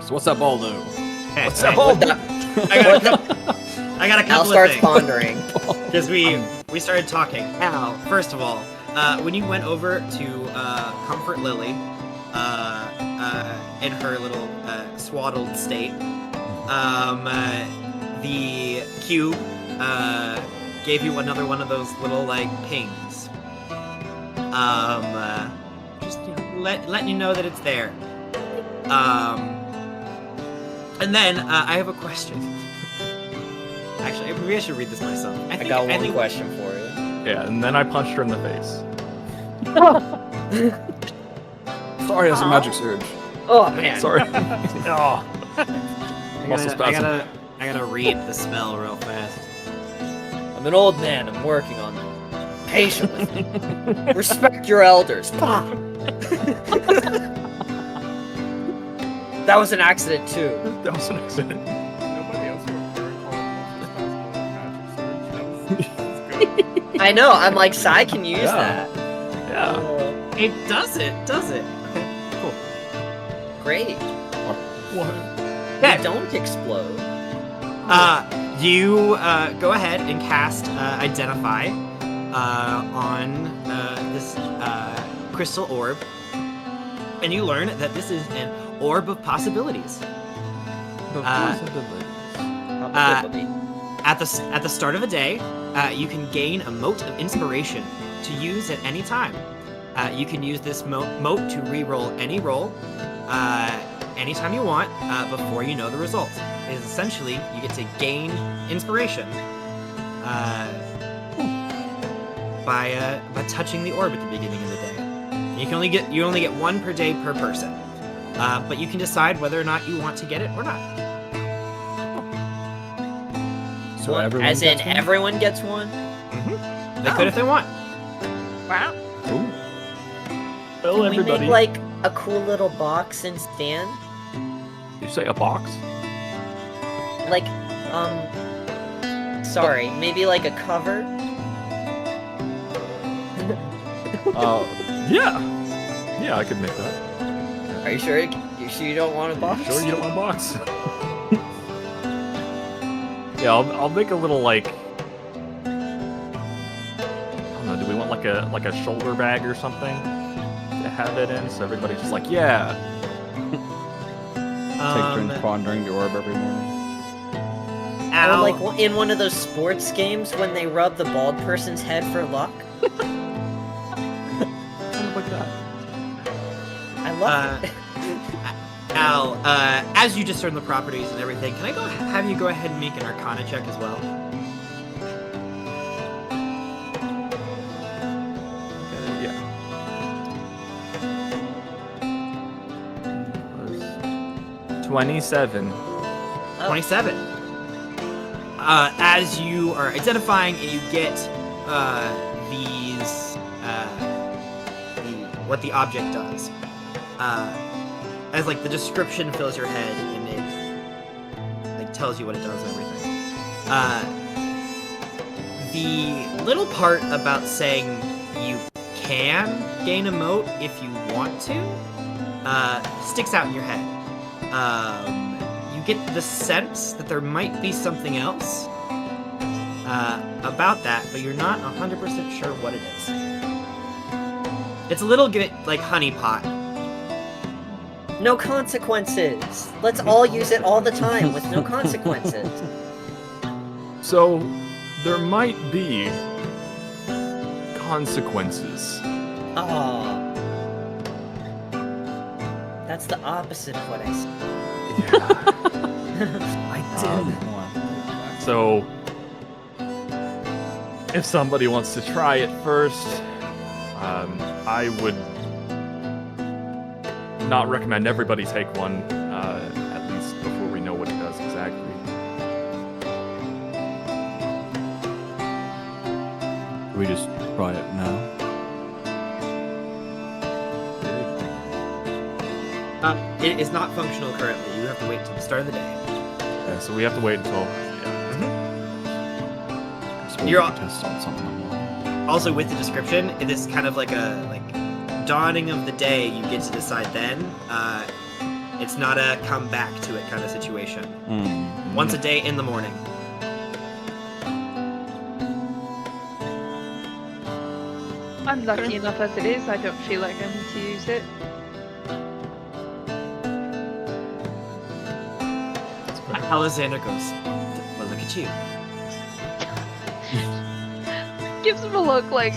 Speaker 6: So what's that ball do?
Speaker 1: Hey,
Speaker 5: What's
Speaker 1: hey,
Speaker 5: up, old
Speaker 1: I got a
Speaker 5: Al
Speaker 1: couple of
Speaker 5: starts
Speaker 1: things.
Speaker 5: pondering.
Speaker 1: Because we started talking. Al, first of all, when you went over to comfort Lily in her little swaddled state, the cube gave you another one of those little like pings. Just you know, letting you know that it's there. And then I have a question. Actually, maybe I should read this myself.
Speaker 5: I got one question for you.
Speaker 7: Yeah, and then I punched her in the face.
Speaker 6: Sorry, that's a magic surge.
Speaker 5: Oh man.
Speaker 7: Sorry. Oh. Muscle spasm.
Speaker 1: I gotta read the spell real fast.
Speaker 5: I'm an old man. I'm working on it. Patient with me. Respect your elders. That was an accident too.
Speaker 7: That was an accident.
Speaker 4: Nobody else would magic surge.
Speaker 5: I know. I'm like, Sai can use
Speaker 7: Yeah.
Speaker 5: that.
Speaker 7: Yeah.
Speaker 1: It does it, does it? Okay, cool.
Speaker 5: Great.
Speaker 7: What?
Speaker 1: Okay.
Speaker 5: Don't explode.
Speaker 1: You go ahead and cast Identify on this crystal orb, and you learn that this is an orb of possibilities. At the start of a day, you can gain a mote of inspiration to use at any time. You can use this mote to re-roll any roll anytime you want before you know the result. It is essentially you get to gain inspiration by touching the orb at the beginning of the day. You only get one per day per person, but you can decide whether or not you want to get it or not.
Speaker 6: So
Speaker 5: One-
Speaker 6: everyone
Speaker 5: as in
Speaker 6: gets one?
Speaker 5: everyone gets one?
Speaker 1: They could if they want.
Speaker 5: Wow.
Speaker 6: Ooh.
Speaker 7: Well,
Speaker 5: Can we
Speaker 7: everybody.
Speaker 5: make like a cool little box and stand?
Speaker 7: You say a box?
Speaker 5: Like, sorry, maybe like a cover?
Speaker 7: Yeah. Yeah, I could make that.
Speaker 5: Are you sure? You sure you don't want a box?
Speaker 7: Sure, you don't want a box? Yeah, I'll make a little like. I don't know. Do we want like a shoulder bag or something to have it in, so everybody's just like, yeah.
Speaker 6: Take turns pondering the orb every morning.
Speaker 5: Or
Speaker 1: Al,
Speaker 5: like in one of those sports games when they rub the bald person's head for luck?
Speaker 7: Kind of like that.
Speaker 5: I love it.
Speaker 1: Al, as you discern the properties and everything, can I have you go ahead and make an Arcana check as well?
Speaker 7: Yeah. 27.
Speaker 5: Oh.
Speaker 1: 27. As you are identifying and you get what the object does, as like the description fills your head and it like tells you what it does and everything. The little part about saying you can gain a mote if you want to sticks out in your head. You get the sense that there might be something else, about that, but you're not 100% sure what it is. It's a little like honeypot.
Speaker 5: No consequences. Let's all use it all the time with no consequences.
Speaker 7: So, there might be consequences.
Speaker 5: Oh. That's the opposite of what I said.
Speaker 6: I didn't want
Speaker 7: So, if somebody wants to try it first, I would not recommend everybody take one, at least before we know what it does exactly.
Speaker 6: Can we just try it now?
Speaker 1: It is not functional currently. You have to wait till the start of the day.
Speaker 7: Yeah, so we have to wait until. Yeah.
Speaker 6: So
Speaker 1: You're
Speaker 6: we
Speaker 1: all-
Speaker 6: can test on something.
Speaker 1: Also, with the description, it is kind of like a dawning of the day. You get to decide then. It's not a come back to it kind of situation. Once a day in the morning.
Speaker 2: I'm lucky enough as it is. I don't feel like I need to use it.
Speaker 1: Alexander goes, well, look at you.
Speaker 2: Gives him a look like,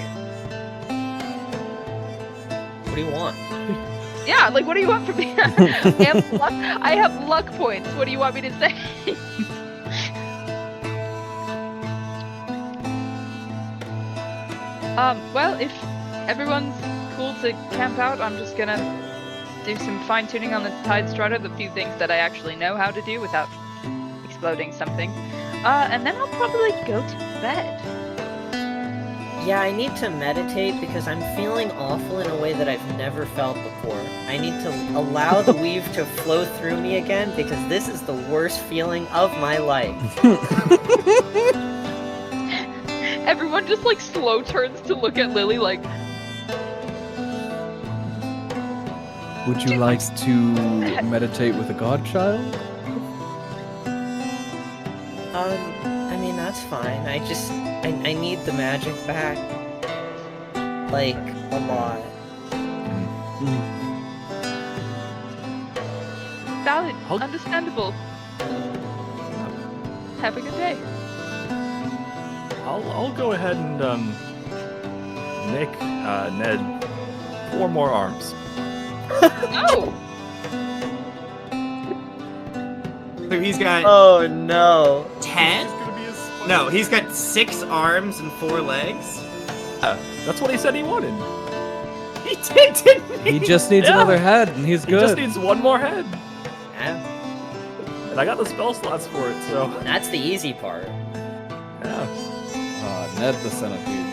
Speaker 5: What do you want?
Speaker 2: yeah, like what do you want from me? I have luck points. What do you want me to say? Well, if everyone's cool to camp out, I'm just gonna do some fine-tuning on the Tide Strider, the few things that I actually know how to do without exploding something. And then I'll probably go to bed.
Speaker 5: Yeah, I need to meditate because I'm feeling awful in a way that I've never felt before. I need to allow the weave to flow through me again because this is the worst feeling of my life.
Speaker 2: Everyone just like slow turns to look at Lily like,
Speaker 6: Would you like to meditate with a godchild?
Speaker 5: I mean, that's fine. I need the magic back. Like, a lot.
Speaker 2: valid,
Speaker 7: I'll-
Speaker 2: understandable. Have a good day.
Speaker 7: I'll go ahead and make Ned 4 more arms.
Speaker 2: Oh!
Speaker 1: So he's got
Speaker 5: Oh no.
Speaker 1: 10? No, he's got 6 arms and 4 legs.
Speaker 7: That's what he said he wanted.
Speaker 1: He did, didn't he?
Speaker 6: He just needs
Speaker 7: Yeah.
Speaker 6: another head, and he's
Speaker 7: He just
Speaker 6: good.
Speaker 7: needs 1 more head.
Speaker 5: Yeah,
Speaker 7: And I got the spell slots for it, so.
Speaker 5: that's the easy part.
Speaker 7: Yeah.
Speaker 6: Ned the centipede.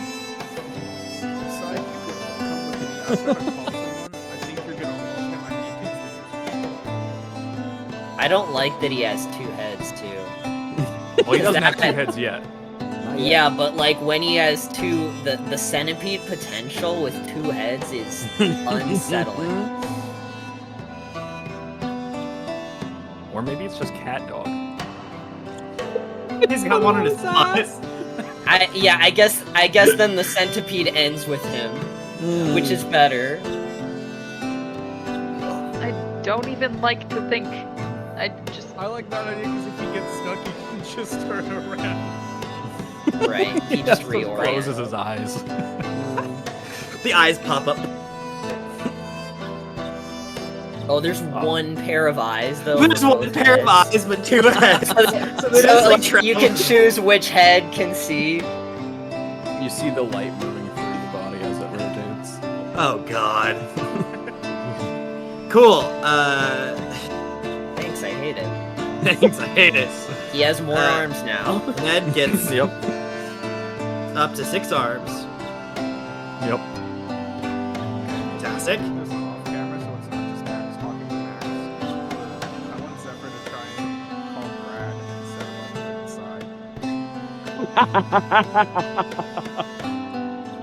Speaker 4: Aside, you could come with me. I was gonna call someone. I think you're gonna love him. I need to.
Speaker 5: I don't like that he has 2 heads, too.
Speaker 7: Well, he doesn't have 2
Speaker 5: That-
Speaker 7: heads yet.
Speaker 5: Yeah, but like when he has 2, the centipede potential with 2 heads is unsettling.
Speaker 7: Or maybe it's just cat dog.
Speaker 1: He's got one on his paws.
Speaker 5: I guess then the centipede ends with him, which is better.
Speaker 2: I don't even like to think. I just.
Speaker 4: I like that idea because if he gets stuck, he can just turn around.
Speaker 5: Right, he just
Speaker 7: Closes
Speaker 5: reorients.
Speaker 7: his eyes.
Speaker 1: The eyes pop up.
Speaker 5: Oh, there's 1 pair of eyes though.
Speaker 1: There's
Speaker 5: for
Speaker 1: 1
Speaker 5: both
Speaker 1: pair of
Speaker 5: heads.
Speaker 1: eyes, but 2 heads. So
Speaker 5: So,
Speaker 1: they're just like
Speaker 5: like, you can choose which head can see.
Speaker 6: You see the light moving through the body as it rotates.
Speaker 1: Oh god. Cool.
Speaker 5: Thanks, I hate it.
Speaker 1: Thanks, I hate it.
Speaker 5: He has more arms now.
Speaker 1: Ned gets
Speaker 7: Yep.
Speaker 1: up to 6 arms.
Speaker 7: Yep.
Speaker 1: Fantastic.
Speaker 4: This is off camera, so it's not just Max talking to Max. I want Zephyr to try and call Brad and set him up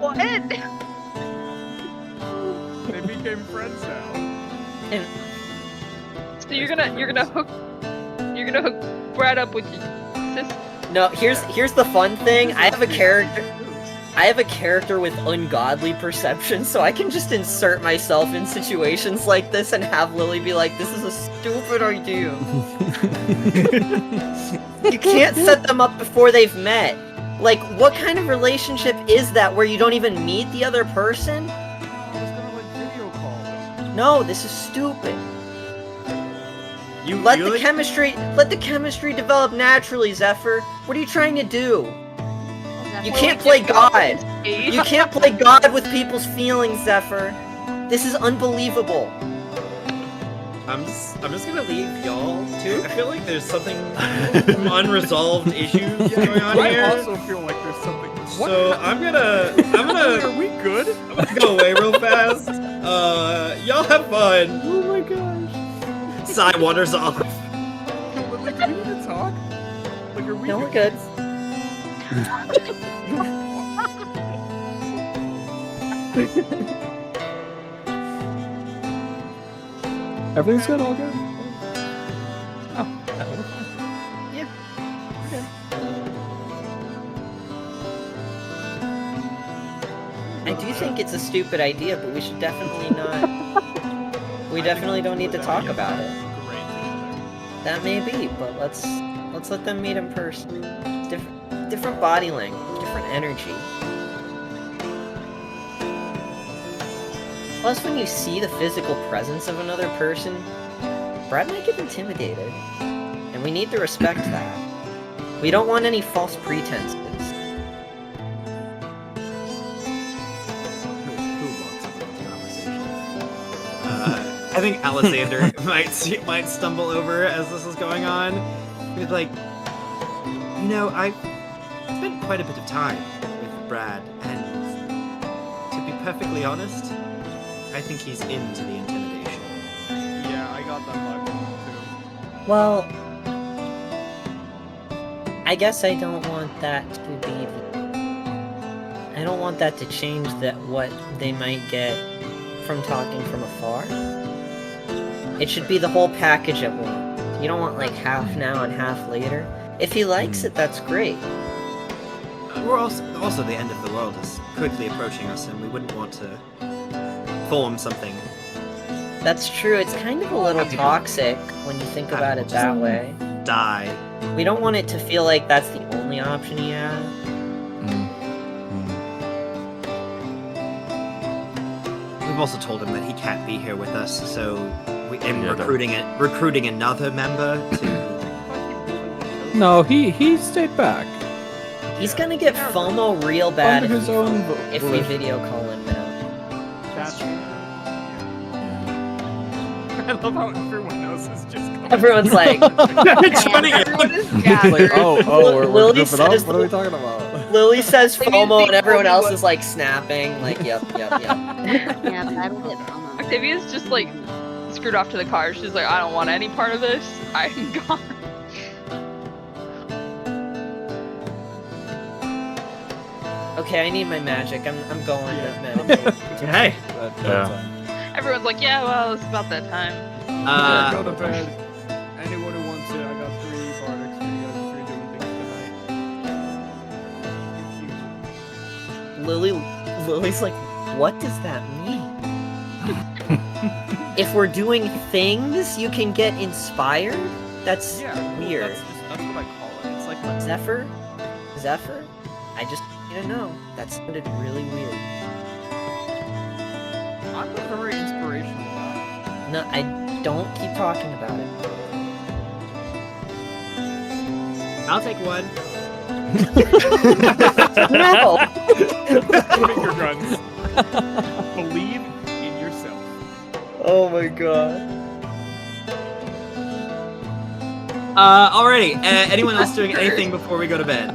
Speaker 2: What?
Speaker 4: inside. They became friends now.
Speaker 2: So you're gonna hook Brad up with your
Speaker 5: No, here's the fun thing. I have a character with ungodly perception, so I can just insert myself in situations like this and have Lily be like, "This is a stupid idea." You can't set them up before they've met. Like, what kind of relationship is that where you don't even meet the other person?
Speaker 4: I was gonna like video call.
Speaker 5: No, this is stupid.
Speaker 1: You
Speaker 5: Let
Speaker 1: really?
Speaker 5: the chemistry develop naturally, Zephyr. What are you trying to do? You
Speaker 3: Zephyr,
Speaker 5: can't play God.
Speaker 2: Hey.
Speaker 5: You can't play God with people's feelings, Zephyr. This is unbelievable.
Speaker 1: I'm just gonna leave y'all too. I feel like there's something some unresolved issues going on
Speaker 4: I
Speaker 1: here.
Speaker 4: also feel like there's something. What
Speaker 1: So
Speaker 4: happened?
Speaker 1: I'm
Speaker 4: Are
Speaker 1: gonna
Speaker 4: we good?
Speaker 1: go away real fast. Y'all have fun.
Speaker 6: Oh my gosh.
Speaker 1: Sai wanders off.
Speaker 4: Like, do we need to talk? Like, are we
Speaker 5: No, we're good.
Speaker 6: Everything's good, all good.
Speaker 5: I do think it's a stupid idea, but we should definitely not. We definitely don't need to talk about it.
Speaker 4: great together?
Speaker 5: That may be, but let's let them meet in person. Different body language, different energy. Plus, when you see the physical presence of another person, Brad might get intimidated, and we need to respect that. We don't want any false pretenses.
Speaker 1: I think Alexander might stumble over as this is going on. He's like, you know, I've spent quite a bit of time with Brad, and to be perfectly honest, I think he's into the intimidation.
Speaker 4: Yeah, I got that vibe from him
Speaker 5: Well, I guess I don't want that to be. I don't want that to change what they might get from talking from afar. It should be the whole package at once. You don't want like half now and half later. If he likes it, that's great.
Speaker 1: We're also the end of the world is quickly approaching us, and we wouldn't want to form something.
Speaker 5: That's true. It's kind of a little toxic when you think about it that way.
Speaker 1: Die.
Speaker 5: We don't want it to feel like that's the only option he has.
Speaker 1: We've also told him that he can't be here with us, so
Speaker 7: Yeah,
Speaker 1: recruiting another member to.
Speaker 6: No, he stayed back.
Speaker 5: He's gonna get FOMO real bad
Speaker 6: Under his own
Speaker 5: if we video call him now.
Speaker 3: That's true.
Speaker 4: too. I love how everyone else is just coming.
Speaker 5: Everyone's like,
Speaker 1: Joining it.
Speaker 2: Everyone is
Speaker 6: Like,
Speaker 2: gathered.
Speaker 6: we're
Speaker 5: Lily
Speaker 6: goofing up?
Speaker 5: says
Speaker 6: What are we talking about?
Speaker 5: Lily says
Speaker 2: Maybe
Speaker 5: FOMO,
Speaker 2: the
Speaker 5: and everyone
Speaker 2: only
Speaker 5: else
Speaker 2: one-
Speaker 5: is like snapping, like, yep.
Speaker 3: Yeah, but I don't get FOMO.
Speaker 2: Octavia's just like screwed off to the car. She's like, I don't want any part of this. I'm gone.
Speaker 5: Okay, I need my magic. I'm going to meditate.
Speaker 1: Hey.
Speaker 2: Everyone's like, yeah, well, it's about that time.
Speaker 4: Go to bed. Anyone who wants it, I got 3 bardics for you guys if you're doing things tonight.
Speaker 5: Lily's like, what does that mean? If we're doing things, you can get inspired? That's
Speaker 4: Yeah,
Speaker 5: weird.
Speaker 4: That's what I call it. It's like my
Speaker 5: Zephyr? I just need to know. That sounded really weird.
Speaker 4: I'm a very inspirational guy.
Speaker 5: No, I don't keep talking about it.
Speaker 1: I'll take one.
Speaker 5: No!
Speaker 4: Finger guns. Believe in yourself.
Speaker 5: Oh my god.
Speaker 1: Alrighty. Anyone else doing anything before we go to bed?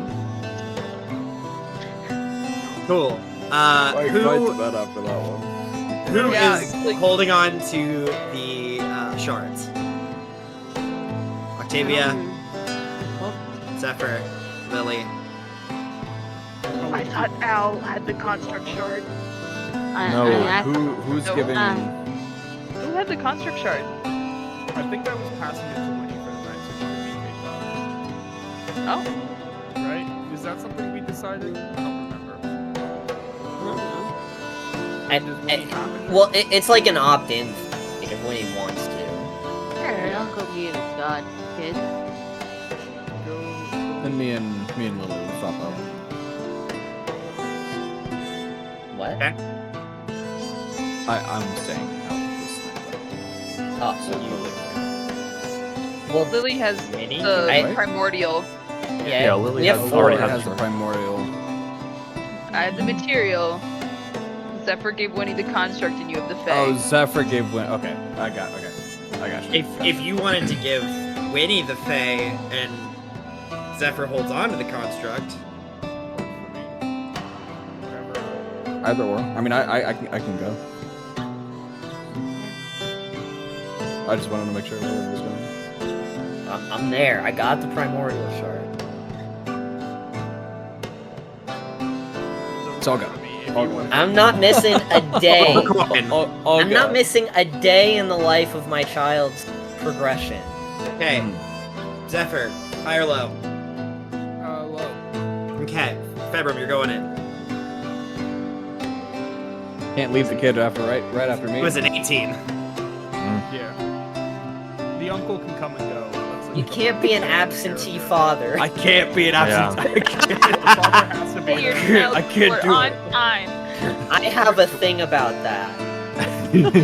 Speaker 1: Cool.
Speaker 6: Fight
Speaker 1: Who
Speaker 6: the bed after that one.
Speaker 1: who
Speaker 2: Yeah,
Speaker 1: is
Speaker 2: like-
Speaker 1: holding on to the shards? Octavia, Zephyr, Lily.
Speaker 2: I thought Al had the construct shard.
Speaker 6: Who's
Speaker 2: No.
Speaker 6: giving?
Speaker 2: Who had the construct shard?
Speaker 4: I think I was passing it to Winnie for the night so she could be
Speaker 2: Oh.
Speaker 4: that something we decided? I don't remember. Does Winnie have it?
Speaker 5: Well, it's like an opt-in if Winnie wants to.
Speaker 3: Sure, I'll go be a god kid.
Speaker 6: And me and Lily will swap out.
Speaker 5: What?
Speaker 1: Okay.
Speaker 6: I'm staying out this night.
Speaker 5: Oh,
Speaker 6: So Lily.
Speaker 5: well,
Speaker 2: Lily has
Speaker 5: Minnie?
Speaker 2: the
Speaker 5: I-
Speaker 2: primordial.
Speaker 5: yeah,
Speaker 7: Lily
Speaker 5: we have
Speaker 7: has-
Speaker 5: four.
Speaker 7: already
Speaker 6: Lily
Speaker 7: has
Speaker 6: has the
Speaker 7: her.
Speaker 6: primordial.
Speaker 2: I have the material. Zephyr gave Winnie the construct, and you have the Fae.
Speaker 6: Oh, Zephyr gave Win. Okay, I got you.
Speaker 1: If you wanted to give Winnie the Fae and Zephyr holds on to the construct,
Speaker 6: Either or. I mean, I can go. I just wanted to make sure Lily was going.
Speaker 5: I'm there. I got the primordial shard.
Speaker 6: It's all good. All good.
Speaker 5: I'm not missing a day.
Speaker 6: All
Speaker 5: I'm not
Speaker 6: good.
Speaker 5: missing a day in the life of my child's progression.
Speaker 1: okay. Zephyr, high or low?
Speaker 4: Low.
Speaker 1: Okay. Februm, you're going in.
Speaker 6: Can't leave the kid after right after me.
Speaker 1: It was an 18.
Speaker 4: Yeah. The uncle can come and go. That's
Speaker 5: You can't be an absentee father.
Speaker 1: I can't be an absent.
Speaker 4: The father has to be
Speaker 2: Say your
Speaker 4: there.
Speaker 2: child
Speaker 1: I can't
Speaker 2: support
Speaker 1: do
Speaker 2: on
Speaker 1: it.
Speaker 2: time.
Speaker 5: I have a thing about that. If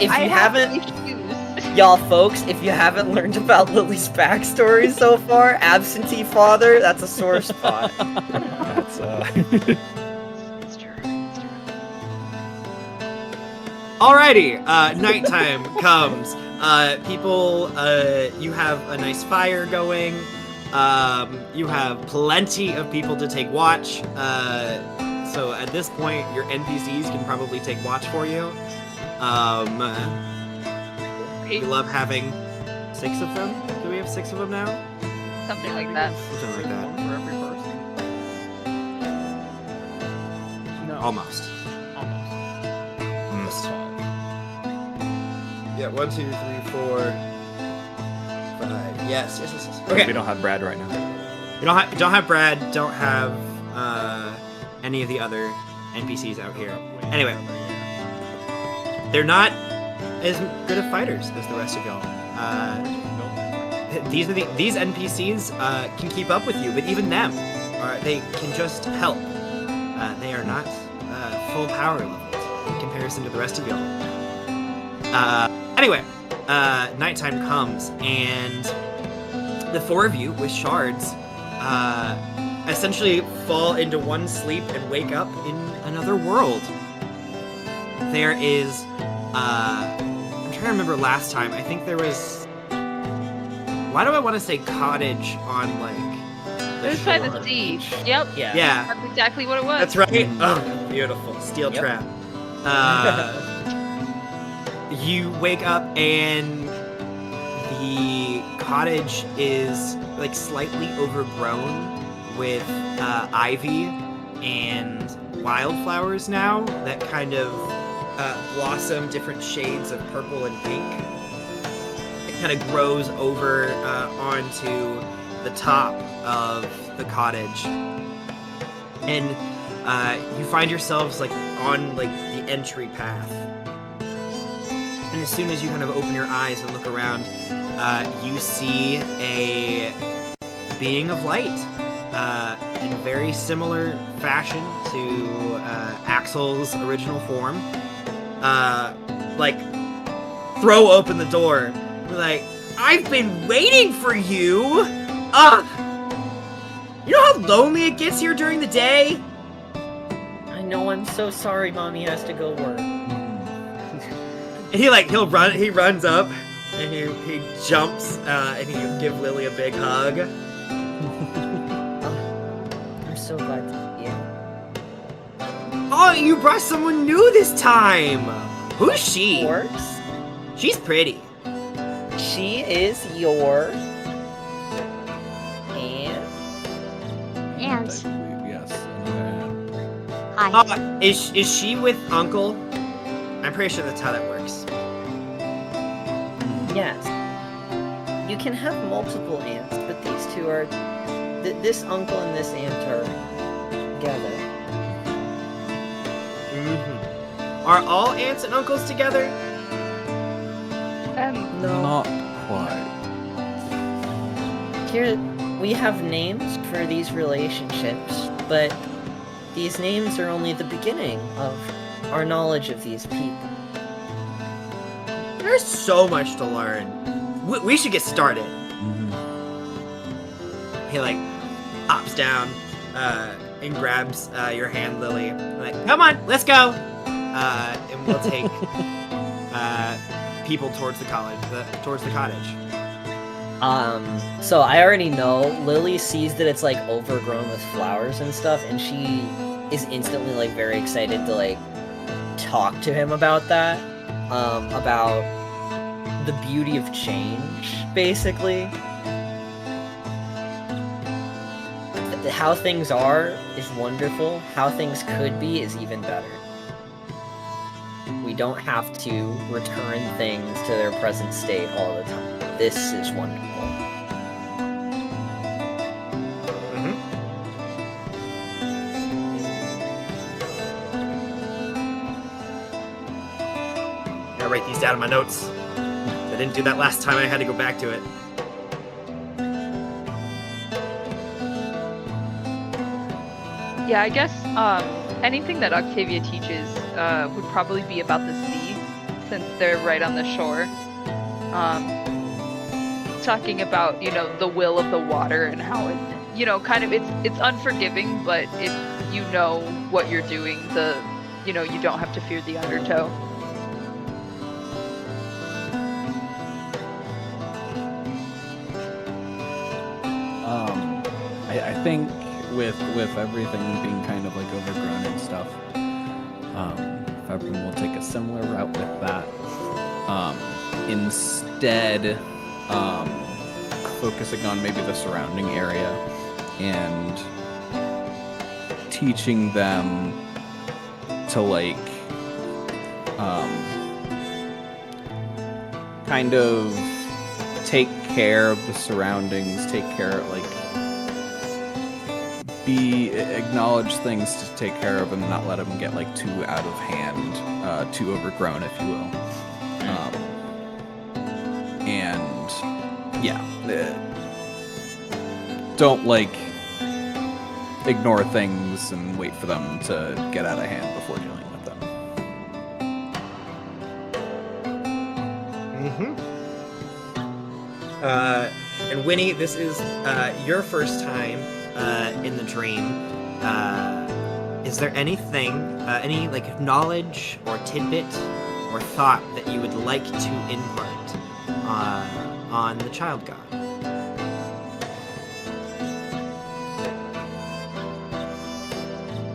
Speaker 5: you
Speaker 2: I have
Speaker 5: haven't,
Speaker 2: issues.
Speaker 5: y'all folks, if you haven't learned about Lily's backstory so far, absentee father, that's a sore spot.
Speaker 7: That's
Speaker 2: It's true. It's true.
Speaker 1: Alrighty, nighttime comes. People, you have a nice fire going. You have plenty of people to take watch. So at this point, your NPCs can probably take watch for you. We love having 6 of them. Do we have 6 of them now?
Speaker 2: Something like that.
Speaker 1: Something like that.
Speaker 4: For every person. No.
Speaker 1: Almost.
Speaker 4: Almost.
Speaker 1: Yeah, 1, 2, 3, 4, 5. Yes.
Speaker 7: We
Speaker 1: Okay.
Speaker 7: don't have Brad right now.
Speaker 1: You don't have Brad. Don't have any of the other NPCs out here. Anyway, they're not as good of fighters as the rest of y'all. These NPCs can keep up with you, but even them, they can just help. They are not full power levels in comparison to the rest of y'all. Anyway, nighttime comes, and the 4 of you with shards essentially fall into one sleep and wake up in another world. There is, I'm trying to remember last time, I think there was, why do I want to say cottage on, like,
Speaker 2: It was by the sea. Yep.
Speaker 5: Yeah.
Speaker 1: Yeah,
Speaker 2: That's exactly what it was.
Speaker 1: that's right. Oh, beautiful. Steel
Speaker 5: Yep.
Speaker 1: trap. You wake up and the cottage is like slightly overgrown with ivy and wildflowers now that kind of blossom different shades of purple and pink. It kind of grows over onto the top of the cottage, and you find yourselves like on like the entry path. And as soon as you kind of open your eyes and look around, you see a being of light in very similar fashion to Axel's original form. Like, throw open the door. Like, I've been waiting for you! You know how lonely it gets here during the day?
Speaker 5: I know, I'm so sorry Mommy has to go work.
Speaker 1: And he runs up and he jumps and he'll give Lily a big hug.
Speaker 5: I'm so glad to see you.
Speaker 1: Oh, you brought someone new this time. Who's she?
Speaker 5: Works?
Speaker 1: She's pretty.
Speaker 5: She is your aunt?
Speaker 3: And
Speaker 6: I believe, yes. And I am.
Speaker 3: hi.
Speaker 1: Is she with Uncle? I'm pretty sure that's how that works.
Speaker 5: Yes. You can have multiple aunts, but these two are this uncle and this aunt are together.
Speaker 1: Mm-hmm. Are all aunts and uncles together?
Speaker 5: No.
Speaker 6: Not quite.
Speaker 5: Here, we have names for these relationships, but these names are only the beginning of our knowledge of these people.
Speaker 1: There's so much to learn. We should get started. He like hops down and grabs your hand, Lily. Like, come on, let's go. And we'll take people towards the towards the cottage.
Speaker 5: So I already know Lily sees that it's like overgrown with flowers and stuff, and she is instantly like very excited to like talk to him about that, about the beauty of change, basically. How things are is wonderful. How things could be is even better. We don't have to return things to their present state all the time. This is wonderful.
Speaker 1: Gotta write these down in my notes. I didn't do that last time. I had to go back to it.
Speaker 2: Yeah, I guess anything that Octavia teaches would probably be about the sea, since they're right on the shore. Talking about, the will of the water and how it, kind of it's unforgiving, but if you know what you're doing, you don't have to fear the undertow.
Speaker 6: I think with everything being kind of like overgrown and stuff, Febrin will take a similar route with that. Instead, focusing on maybe the surrounding area and teaching them to like kind of take care of the surroundings, acknowledge things to take care of, and not let them get like too out of hand, too overgrown, if you will. And yeah, don't like ignore things and wait for them to get out of hand before dealing with them.
Speaker 1: And Winnie, this is your first time in the dream. Is there anything, any like knowledge or tidbit or thought that you would like to impart on the child god?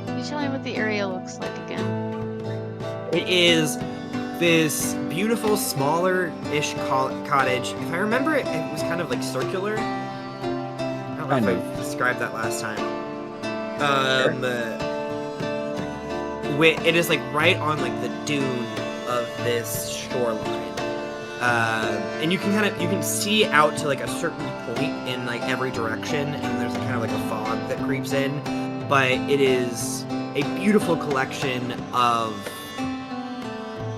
Speaker 3: Can you tell me what the area looks like again?
Speaker 1: It is this beautiful, smaller-ish cottage. If I remember, it was kind of like circular. I don't know if I described that last time. It is like right on like the dune of this shoreline, and you can see out to like a certain point in like every direction, and there's kind of like a fog that creeps in. But it is a beautiful collection of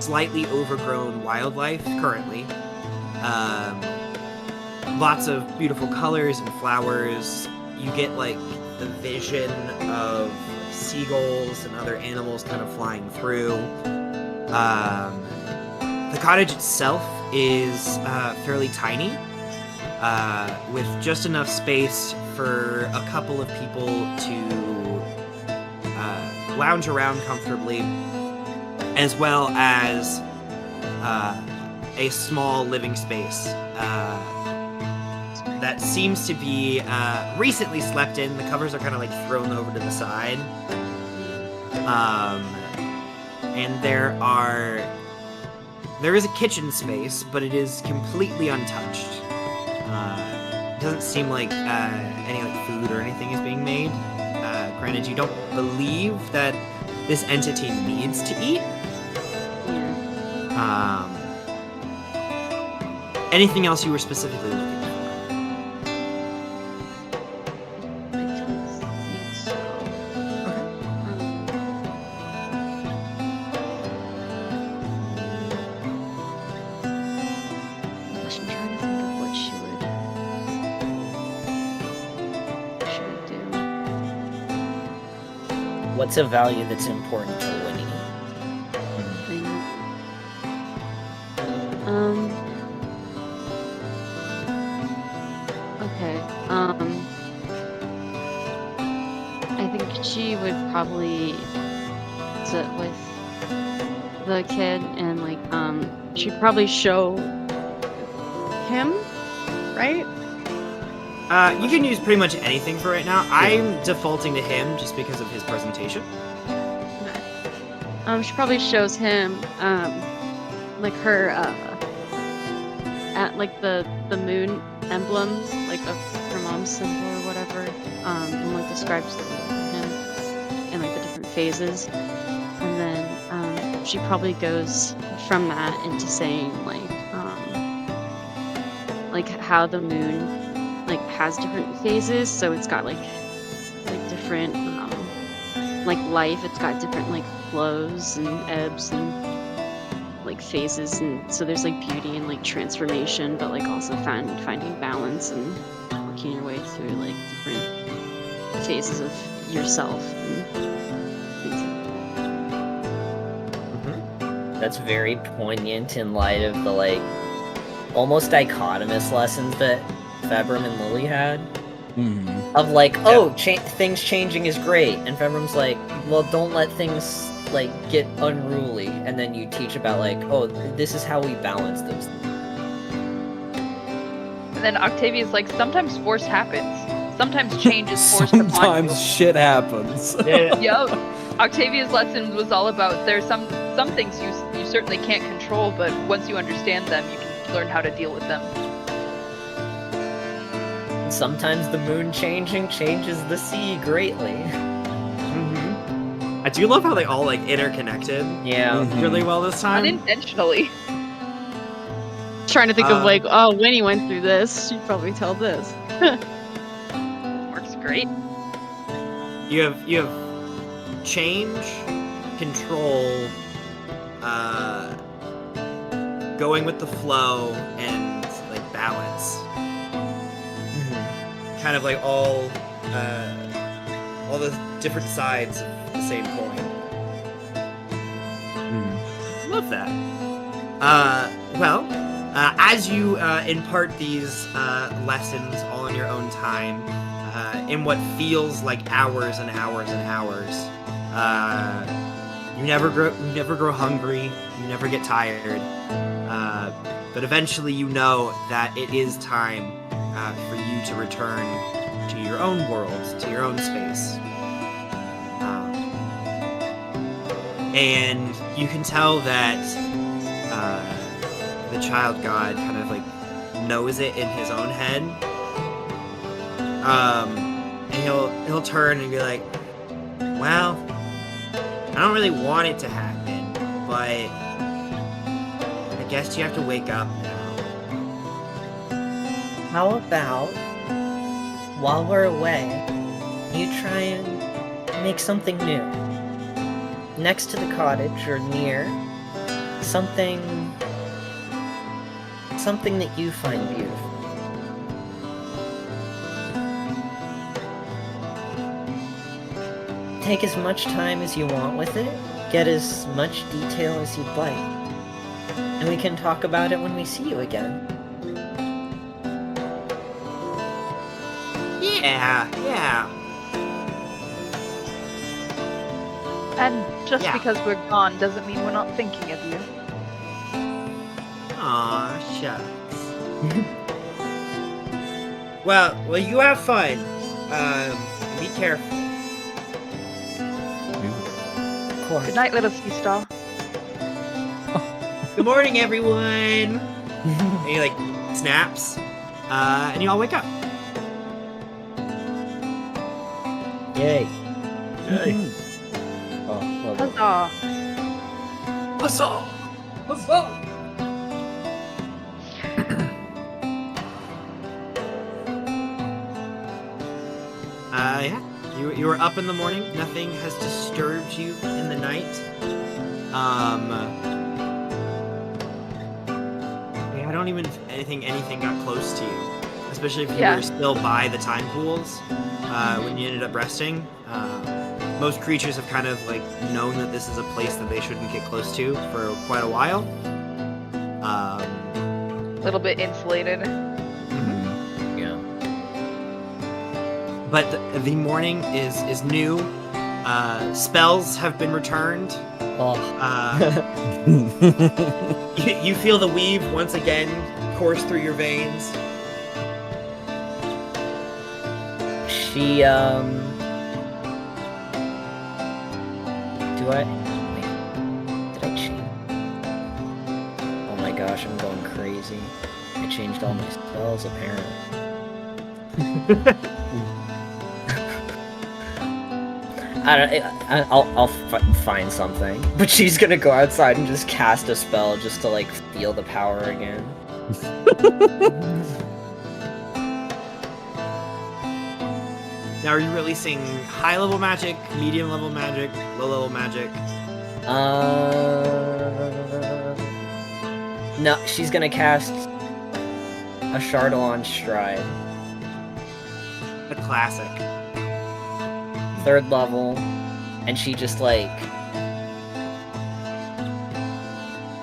Speaker 1: slightly overgrown wildlife currently. Lots of beautiful colors and flowers. You get like the vision of seagulls and other animals kind of flying through. The cottage itself is fairly tiny, with just enough space for a couple of people to lounge around comfortably, as well as a small living space that seems to be recently slept in. The covers are kind of like thrown over to the side. And there is a kitchen space, but it is completely untouched. It doesn't seem like any like food or anything is being made. Granted, you don't believe that this entity needs to eat. Anything else you were specifically looking for?
Speaker 5: What's a value that's important to Winnie?
Speaker 3: Okay. I think she would probably sit with the kid and like she'd probably show him, right?
Speaker 1: You can use pretty much anything for right now. I'm defaulting to him just because of his presentation.
Speaker 3: She probably shows him like her at like the moon emblem, like of her mom's symbol or whatever, and like describes him and like the different phases. And then she probably goes from that into saying like how the moon like has different phases, so it's got like different like life, it's got different like flows and ebbs and like phases, and so there's like beauty and like transformation, but like also finding balance and working your way through like different phases of yourself and things like that.
Speaker 5: That's very poignant in light of the like almost dichotomous lessons that Februm and Lily had. Of like, things changing is great, and Febrim's like, well, don't let things like get unruly, and then you teach about like, oh, this is how we balance those things.
Speaker 2: And then Octavia's like, sometimes force happens. Sometimes change is forced upon you.
Speaker 6: Sometimes shit happens.
Speaker 2: Yup. Octavia's lesson was all about there's some things you certainly can't control, but once you understand them, you can learn how to deal with them.
Speaker 5: Sometimes the moon changing changes the sea greatly.
Speaker 1: I do love how they all like interconnected.
Speaker 5: Yeah.
Speaker 1: Really well this time.
Speaker 2: Unintentionally.
Speaker 3: Trying to think of like, oh, Winnie went through this, she'd probably tell this.
Speaker 2: Works great.
Speaker 1: You have change, control, going with the flow, and like balance. Kind of like all the different sides of the same coin. Love that. As you impart these lessons all in your own time, in what feels like hours and hours and hours, you never grow hungry. You never get tired. But eventually, you know that it is time for you to return to your own world, to your own space. And you can tell that the child god kind of like knows it in his own head. And he'll turn and be like, well, I don't really want it to happen, but I guess you have to wake up now.
Speaker 5: How about, while we're away, you try and make something new? Next to the cottage, or near, something that you find beautiful. Take as much time as you want with it, get as much detail as you'd like, and we can talk about it when we see you again.
Speaker 1: Yeah.
Speaker 2: And just because we're gone doesn't mean we're not thinking of you.
Speaker 1: Aw, shucks. well, you have fun. Be careful.
Speaker 5: Of course.
Speaker 2: Good night, little sea star.
Speaker 1: Good morning, everyone. And he like snaps, and you all wake up.
Speaker 5: Yay.
Speaker 6: Oh, lovely.
Speaker 2: Huzzah!
Speaker 1: Huzzah! You were up in the morning. Nothing has disturbed you in the night. I don't even think anything got close to you, especially if you were still by the time pools when you ended up resting. most creatures have kind of like known that this is a place that they shouldn't get close to for quite a while.
Speaker 2: A little bit insulated.
Speaker 5: Yeah.
Speaker 1: But the morning is new. Spells have been returned.
Speaker 5: Oh.
Speaker 1: You feel the weave once again course through your veins.
Speaker 5: She, do I, wait, did I change? Oh my gosh, I'm going crazy. I changed all my spells, apparently. I'll find something. But she's gonna go outside and just cast a spell just to, like, feel the power again.
Speaker 1: Now, are you releasing high-level magic, medium-level magic, low-level magic?
Speaker 5: No, she's gonna cast a Chardalon Stride.
Speaker 1: The classic.
Speaker 5: 3rd level, and she just, like,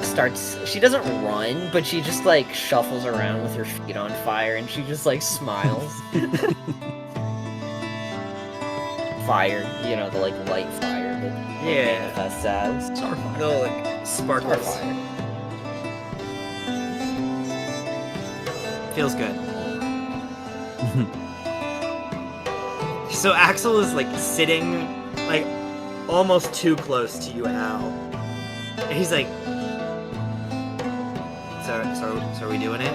Speaker 5: starts, she doesn't run, but she just, like, shuffles around with her feet on fire, and she just, like, smiles. Fire, you know, the, like, light fire that
Speaker 1: Yeah.
Speaker 5: manifests as.
Speaker 7: Starfire.
Speaker 1: No, like, sparkles.
Speaker 5: Starfire.
Speaker 1: Feels good. So Axel is, like, sitting, like, almost too close to you, Al. And he's like, so are we doing it?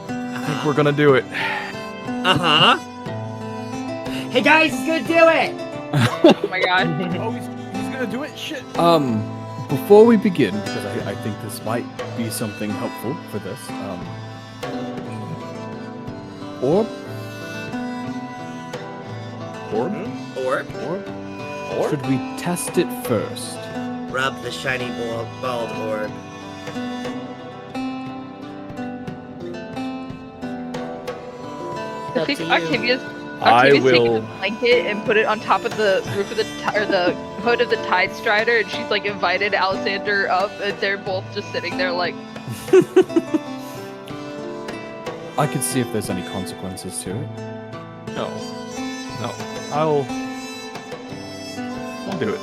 Speaker 7: I think we're gonna do it.
Speaker 1: Uh-huh. Hey guys, he's gonna do it!
Speaker 2: Oh my god.
Speaker 4: Oh, he's gonna do it? Shit.
Speaker 8: Before we begin, because I think this might be something helpful for this, Orb?
Speaker 1: Orb?
Speaker 8: Should we test it first?
Speaker 1: Rub the shiny bald orb.
Speaker 2: I
Speaker 5: Up
Speaker 2: think
Speaker 5: to you.
Speaker 2: Octavia's
Speaker 7: I
Speaker 2: taking
Speaker 7: will.
Speaker 2: the blanket and put it on top of the roof of the or the hood of the Tide Strider, and she's like invited Alexander up, and they're both just sitting there like.
Speaker 8: I could see if there's any consequences to it.
Speaker 7: No. I'll do it.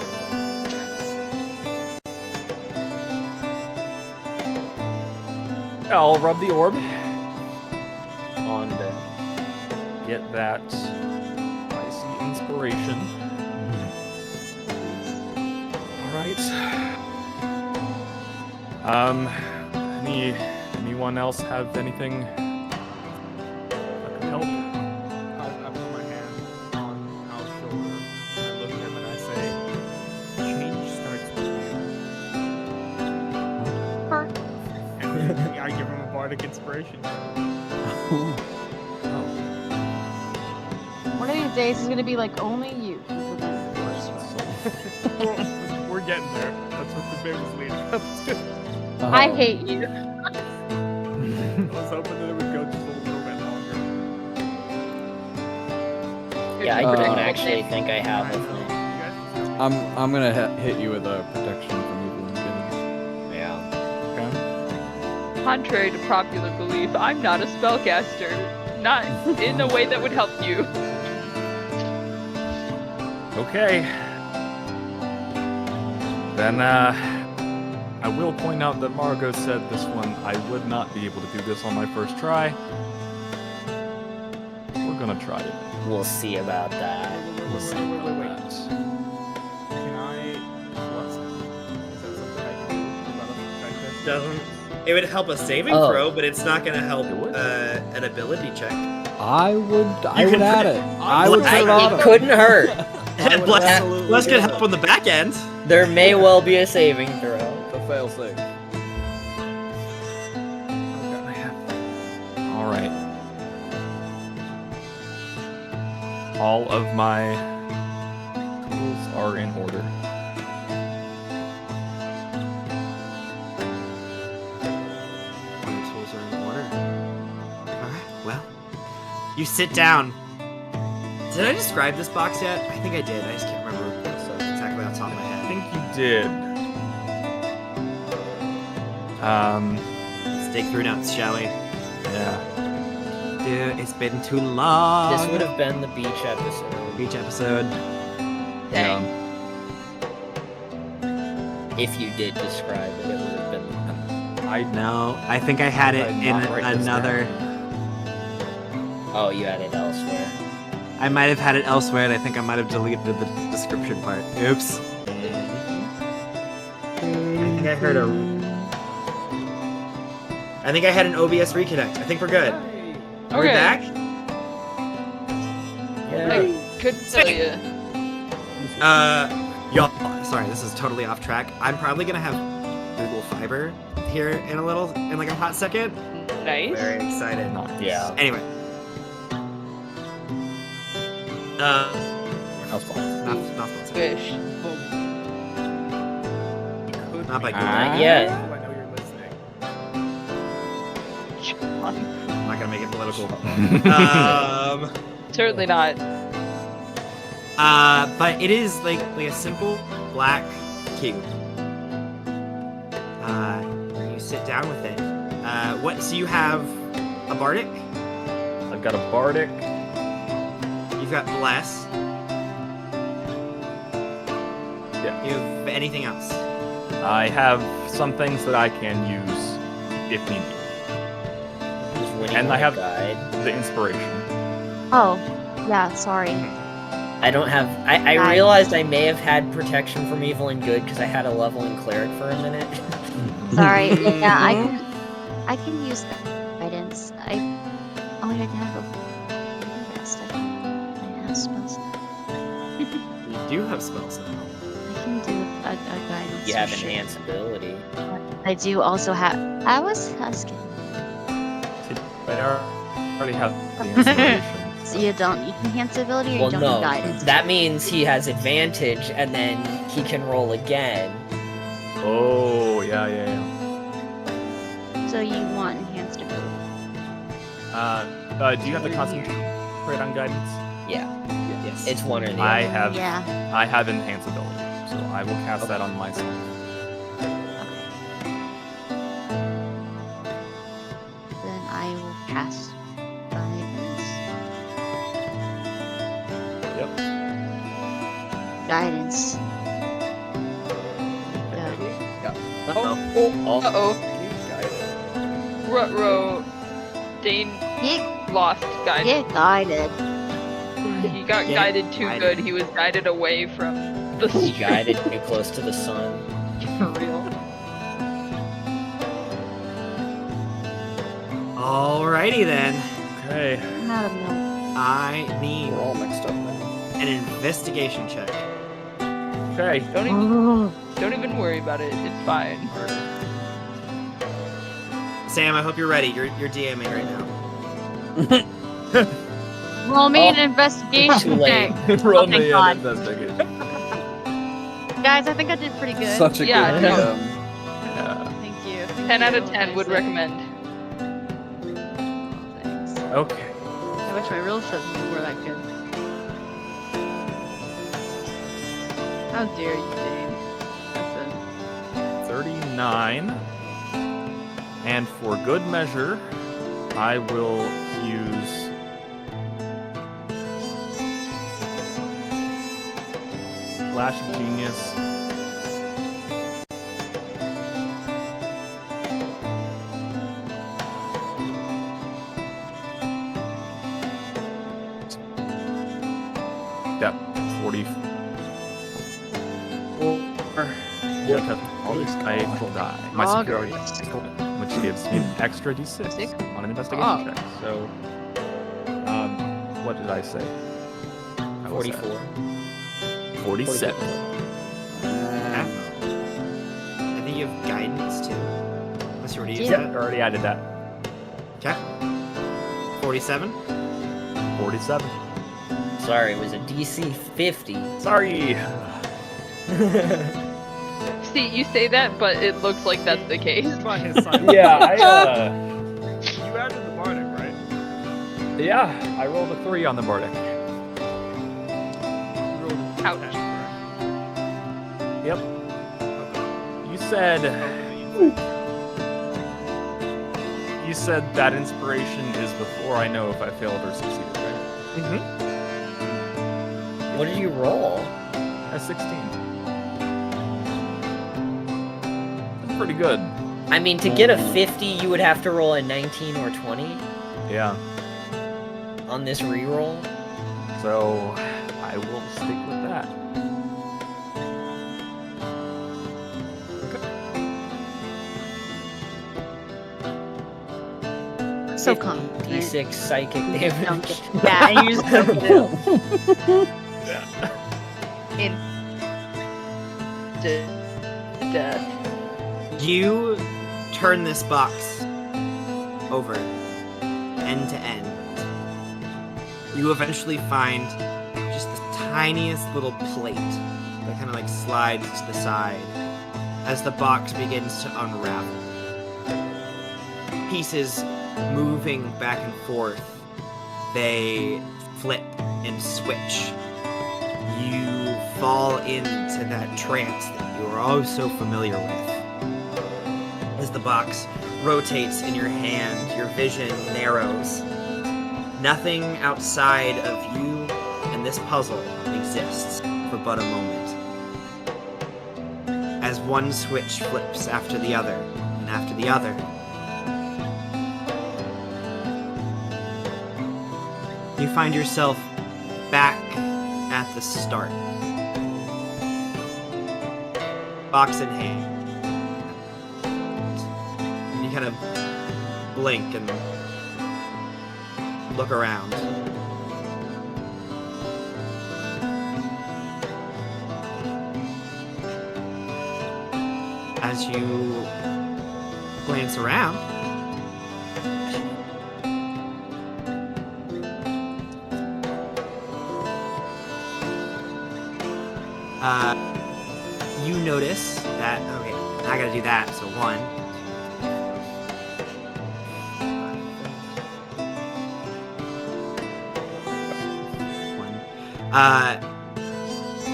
Speaker 7: I'll rub the orb on to get that icy inspiration. Alright. Anyone else have anything that could help?
Speaker 4: I put my hand on Al's shoulder, and I look at him and I say, change starts with you. And I give him a bardic inspiration.
Speaker 3: One of these days is gonna be like only you.
Speaker 4: We're getting there. That's what the bit was leading up to.
Speaker 3: I hate you.
Speaker 4: I was hoping that it would go just a little bit longer.
Speaker 5: Yeah, I
Speaker 8: Uh,
Speaker 5: don't actually think I have
Speaker 4: Alright,
Speaker 5: a
Speaker 4: so
Speaker 5: thing.
Speaker 4: you guys just tell me.
Speaker 6: I'm gonna hit you with a protection from evil and good.
Speaker 5: Yeah.
Speaker 7: Okay.
Speaker 2: Contrary to popular belief, I'm not a spellcaster. Not in a way that would help you.
Speaker 7: Okay. Then, I will point out that Margot said this one, I would not be able to do this on my first try. We're gonna try it.
Speaker 5: We'll see about that.
Speaker 7: We'll see
Speaker 4: Wait.
Speaker 7: about that.
Speaker 4: Can I plus? Is that something I can do about a check this?
Speaker 1: Doesn't. It would help a saving
Speaker 5: Oh.
Speaker 1: throw, but it's not gonna help
Speaker 7: It would?
Speaker 1: an ability check.
Speaker 8: I would
Speaker 1: can
Speaker 8: add
Speaker 1: put
Speaker 8: it. I would put it on
Speaker 5: It
Speaker 8: him.
Speaker 5: couldn't hurt.
Speaker 1: And
Speaker 6: would
Speaker 1: plus,
Speaker 6: absolutely
Speaker 1: plus
Speaker 6: do
Speaker 1: could
Speaker 6: that.
Speaker 1: help on the back end.
Speaker 5: There may well be a saving throw.
Speaker 6: The fail save.
Speaker 7: Alright. All of my tools are in order.
Speaker 1: Tools are in order. Alright, well. You sit down to Did I describe this box yet? I think I did. I just can't remember exactly off the top of my
Speaker 7: I
Speaker 1: head.
Speaker 7: think you did.
Speaker 1: Let's dig through notes, shall we?
Speaker 7: Yeah.
Speaker 1: Dude, it's been too long.
Speaker 5: This would have been the beach episode.
Speaker 1: Beach episode.
Speaker 2: Dang.
Speaker 5: If you did describe it, it would have been.
Speaker 1: No, I think I had it
Speaker 7: Did I
Speaker 1: in
Speaker 7: not write this
Speaker 1: another.
Speaker 5: Oh, you had it elsewhere.
Speaker 1: I might have had it elsewhere, and I think I might have deleted the description part. Oops. I think I heard I think I had an OBS reconnect. I think we're good. Are we
Speaker 2: Okay.
Speaker 1: back?
Speaker 5: Yeah.
Speaker 2: I couldn't tell you.
Speaker 1: Y'all. Sorry, this is totally off track. I'm probably gonna have Google Fiber here in like a hot second.
Speaker 2: Nice.
Speaker 1: Very excited.
Speaker 5: Yeah.
Speaker 1: Anyway.
Speaker 6: Not sponsored.
Speaker 1: Not sponsored.
Speaker 2: Wish.
Speaker 1: Not by Google.
Speaker 5: Not yet.
Speaker 4: I know you're listening.
Speaker 1: I'm not gonna make it political.
Speaker 2: Certainly not.
Speaker 1: But it is like a simple black cube. You sit down with it. So you have a bardic,
Speaker 7: I've got a bardic.
Speaker 1: you've got bless.
Speaker 7: Yeah.
Speaker 1: You have anything else?
Speaker 7: I have some things that I can use if need be.
Speaker 5: Just winning
Speaker 7: And I
Speaker 5: my
Speaker 7: have-
Speaker 5: guide.
Speaker 7: The inspiration.
Speaker 3: Oh, yeah, sorry.
Speaker 5: I don't have. I
Speaker 3: Nice.
Speaker 5: realized I may have had protection from evil and good because I had a level in cleric for a minute.
Speaker 3: Sorry. Yeah, I can use that guidance. Oh wait, I have a rest. I have spells.
Speaker 1: You do have spells now.
Speaker 3: I can do a guidance.
Speaker 5: You have
Speaker 3: for sure.
Speaker 5: enhance ability.
Speaker 3: I do also have. I was asking.
Speaker 7: But I already have the inspiration.
Speaker 3: So you don't enhance ability, or
Speaker 5: Well,
Speaker 3: you don't
Speaker 5: no.
Speaker 3: have guidance.
Speaker 5: That means he has advantage, and then he can roll again.
Speaker 7: Oh, yeah.
Speaker 3: So you want enhanced ability.
Speaker 7: Do you have the concentrate on guidance?
Speaker 5: Yeah,
Speaker 1: Yes.
Speaker 5: it's one or the
Speaker 7: I
Speaker 5: other.
Speaker 7: have.
Speaker 3: Yeah.
Speaker 7: I have enhance ability, so I will cast that on myself.
Speaker 3: Then I will cast guidance.
Speaker 7: Yep.
Speaker 3: Guidance. Yeah.
Speaker 5: Oh.
Speaker 2: Uh-oh. Ruh-roh. Dane
Speaker 3: He
Speaker 2: lost guidance.
Speaker 3: get guided.
Speaker 2: He got
Speaker 1: Get
Speaker 2: guided too
Speaker 1: guided.
Speaker 2: good. He was guided away from the
Speaker 5: He
Speaker 2: street.
Speaker 5: guided too close to the sun.
Speaker 2: For real.
Speaker 1: Alrighty then.
Speaker 7: Okay.
Speaker 3: Not a no.
Speaker 1: I need
Speaker 6: We're all mixed up now.
Speaker 1: an investigation check.
Speaker 7: Okay.
Speaker 2: Don't even worry about it. It's fine.
Speaker 1: Sam, I hope you're ready. You're DMing right now.
Speaker 3: Roll me
Speaker 5: Oh.
Speaker 3: an investigation
Speaker 5: Too late.
Speaker 3: check.
Speaker 7: Roll
Speaker 3: thank
Speaker 7: me
Speaker 3: God.
Speaker 7: an investigation.
Speaker 3: Guys, I think I did pretty good.
Speaker 6: Such a
Speaker 2: Yeah,
Speaker 6: good
Speaker 2: no.
Speaker 6: DM.
Speaker 7: Yeah.
Speaker 3: Thank you.
Speaker 2: 10 out of 10 would recommend.
Speaker 3: Thanks.
Speaker 7: Okay.
Speaker 9: I wish my real stuff were that good. How dare you, Dane? Listen.
Speaker 7: 39. And for good measure, I will use Flash of Genius. Yep, 40. I will die. My security, which gives me an extra d6 on an investigation check. So, what did I say? I was at
Speaker 5: 44.
Speaker 7: 47.
Speaker 1: I think you have guidance too. Unless you already used
Speaker 7: Yep,
Speaker 1: that.
Speaker 7: already added that.
Speaker 1: Okay. 47.
Speaker 7: 47.
Speaker 5: Sorry, it was a DC 50.
Speaker 7: Sorry.
Speaker 2: See, you say that, but it looks like that's the case.
Speaker 4: By his side.
Speaker 7: Yeah,
Speaker 4: You added the bardic, right?
Speaker 7: yeah, I rolled a 3 on the Bardic.
Speaker 2: Ouch.
Speaker 7: Yep. You said that inspiration is before I know if I failed or succeeded, right?
Speaker 1: Mm-hmm.
Speaker 5: What did you roll?
Speaker 7: A 16. That's pretty good.
Speaker 5: I mean, to get a 50, you would have to roll a 19 or 20
Speaker 7: Yeah.
Speaker 5: on this reroll.
Speaker 7: So I will stick with that.
Speaker 9: So confident.
Speaker 5: D6 psychic damage.
Speaker 9: Yeah, and you just don't get it.
Speaker 2: In death.
Speaker 1: You turn this box over end to end. You eventually find just the tiniest little plate that kind of like slides to the side as the box begins to unravel. Pieces moving back and forth, they flip and switch. You fall into that trance that you are all so familiar with. As the box rotates in your hand, your vision narrows. Nothing outside of you and this puzzle exists for but a moment. As one switch flips after the other, and after the other, you find yourself back at the start. Box in hand. And you kind of blink and look around. As you glance around, you notice that, okay, I gotta do that, so 1.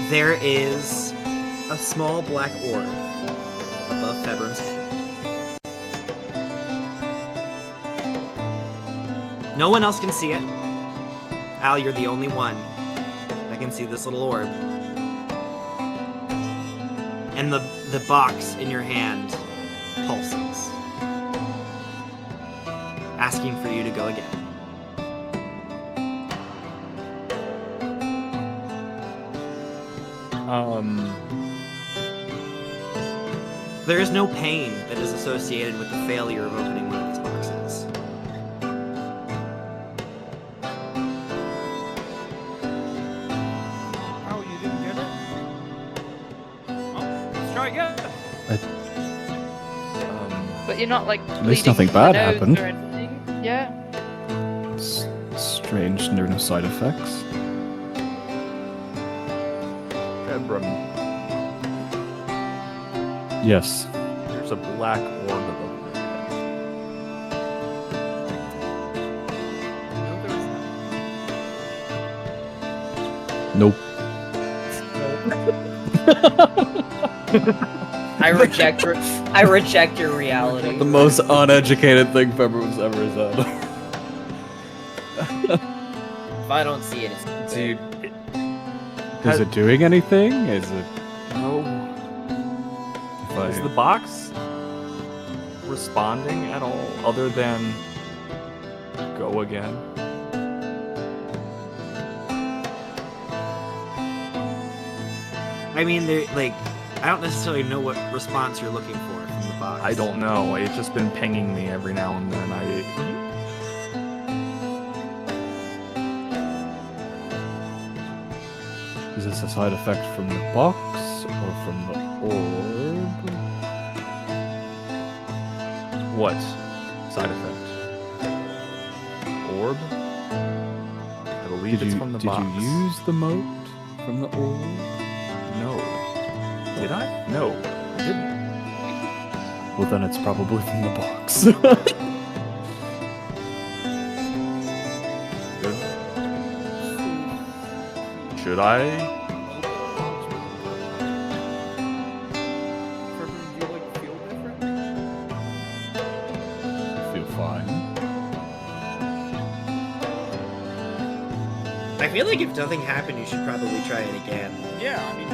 Speaker 1: There is a small black orb above Febron's head. No one else can see it. Al, you're the only one that can see this little orb. And the box in your hand pulses, asking for you to go again. There is no pain that is associated with the failure of opening one of these boxes.
Speaker 4: Oh, you didn't get it? Oh, let's try again.
Speaker 2: But you're not like
Speaker 8: At least
Speaker 2: bleeding
Speaker 8: nothing
Speaker 2: from the
Speaker 8: bad
Speaker 2: nose
Speaker 8: happened.
Speaker 2: or anything. Yeah.
Speaker 8: Strange, no side effects.
Speaker 7: Februm,
Speaker 8: Yes.
Speaker 7: there's a black orb above your head.
Speaker 4: No, there is
Speaker 8: Nope.
Speaker 5: I reject your reality.
Speaker 6: The most uneducated thing Febron's ever said.
Speaker 5: If I don't see it, it's
Speaker 7: Dude,
Speaker 8: Is it doing anything? Is it?
Speaker 7: no.
Speaker 8: If
Speaker 7: Is the box responding at all other than go again?
Speaker 1: I mean, they're like, I don't necessarily know what response you're looking for from the box.
Speaker 7: I don't know. It's just been pinging me every now and then.
Speaker 8: Is this a side effect from the box or from the orb?
Speaker 7: What side effect? Orb? I believe it's from the box.
Speaker 8: Did you use the moat from the orb?
Speaker 7: No. Did I? No, I didn't.
Speaker 8: Well, then it's probably from the box.
Speaker 7: Should I
Speaker 1: I feel like if nothing happened, you should probably try it again.
Speaker 4: Yeah, I mean,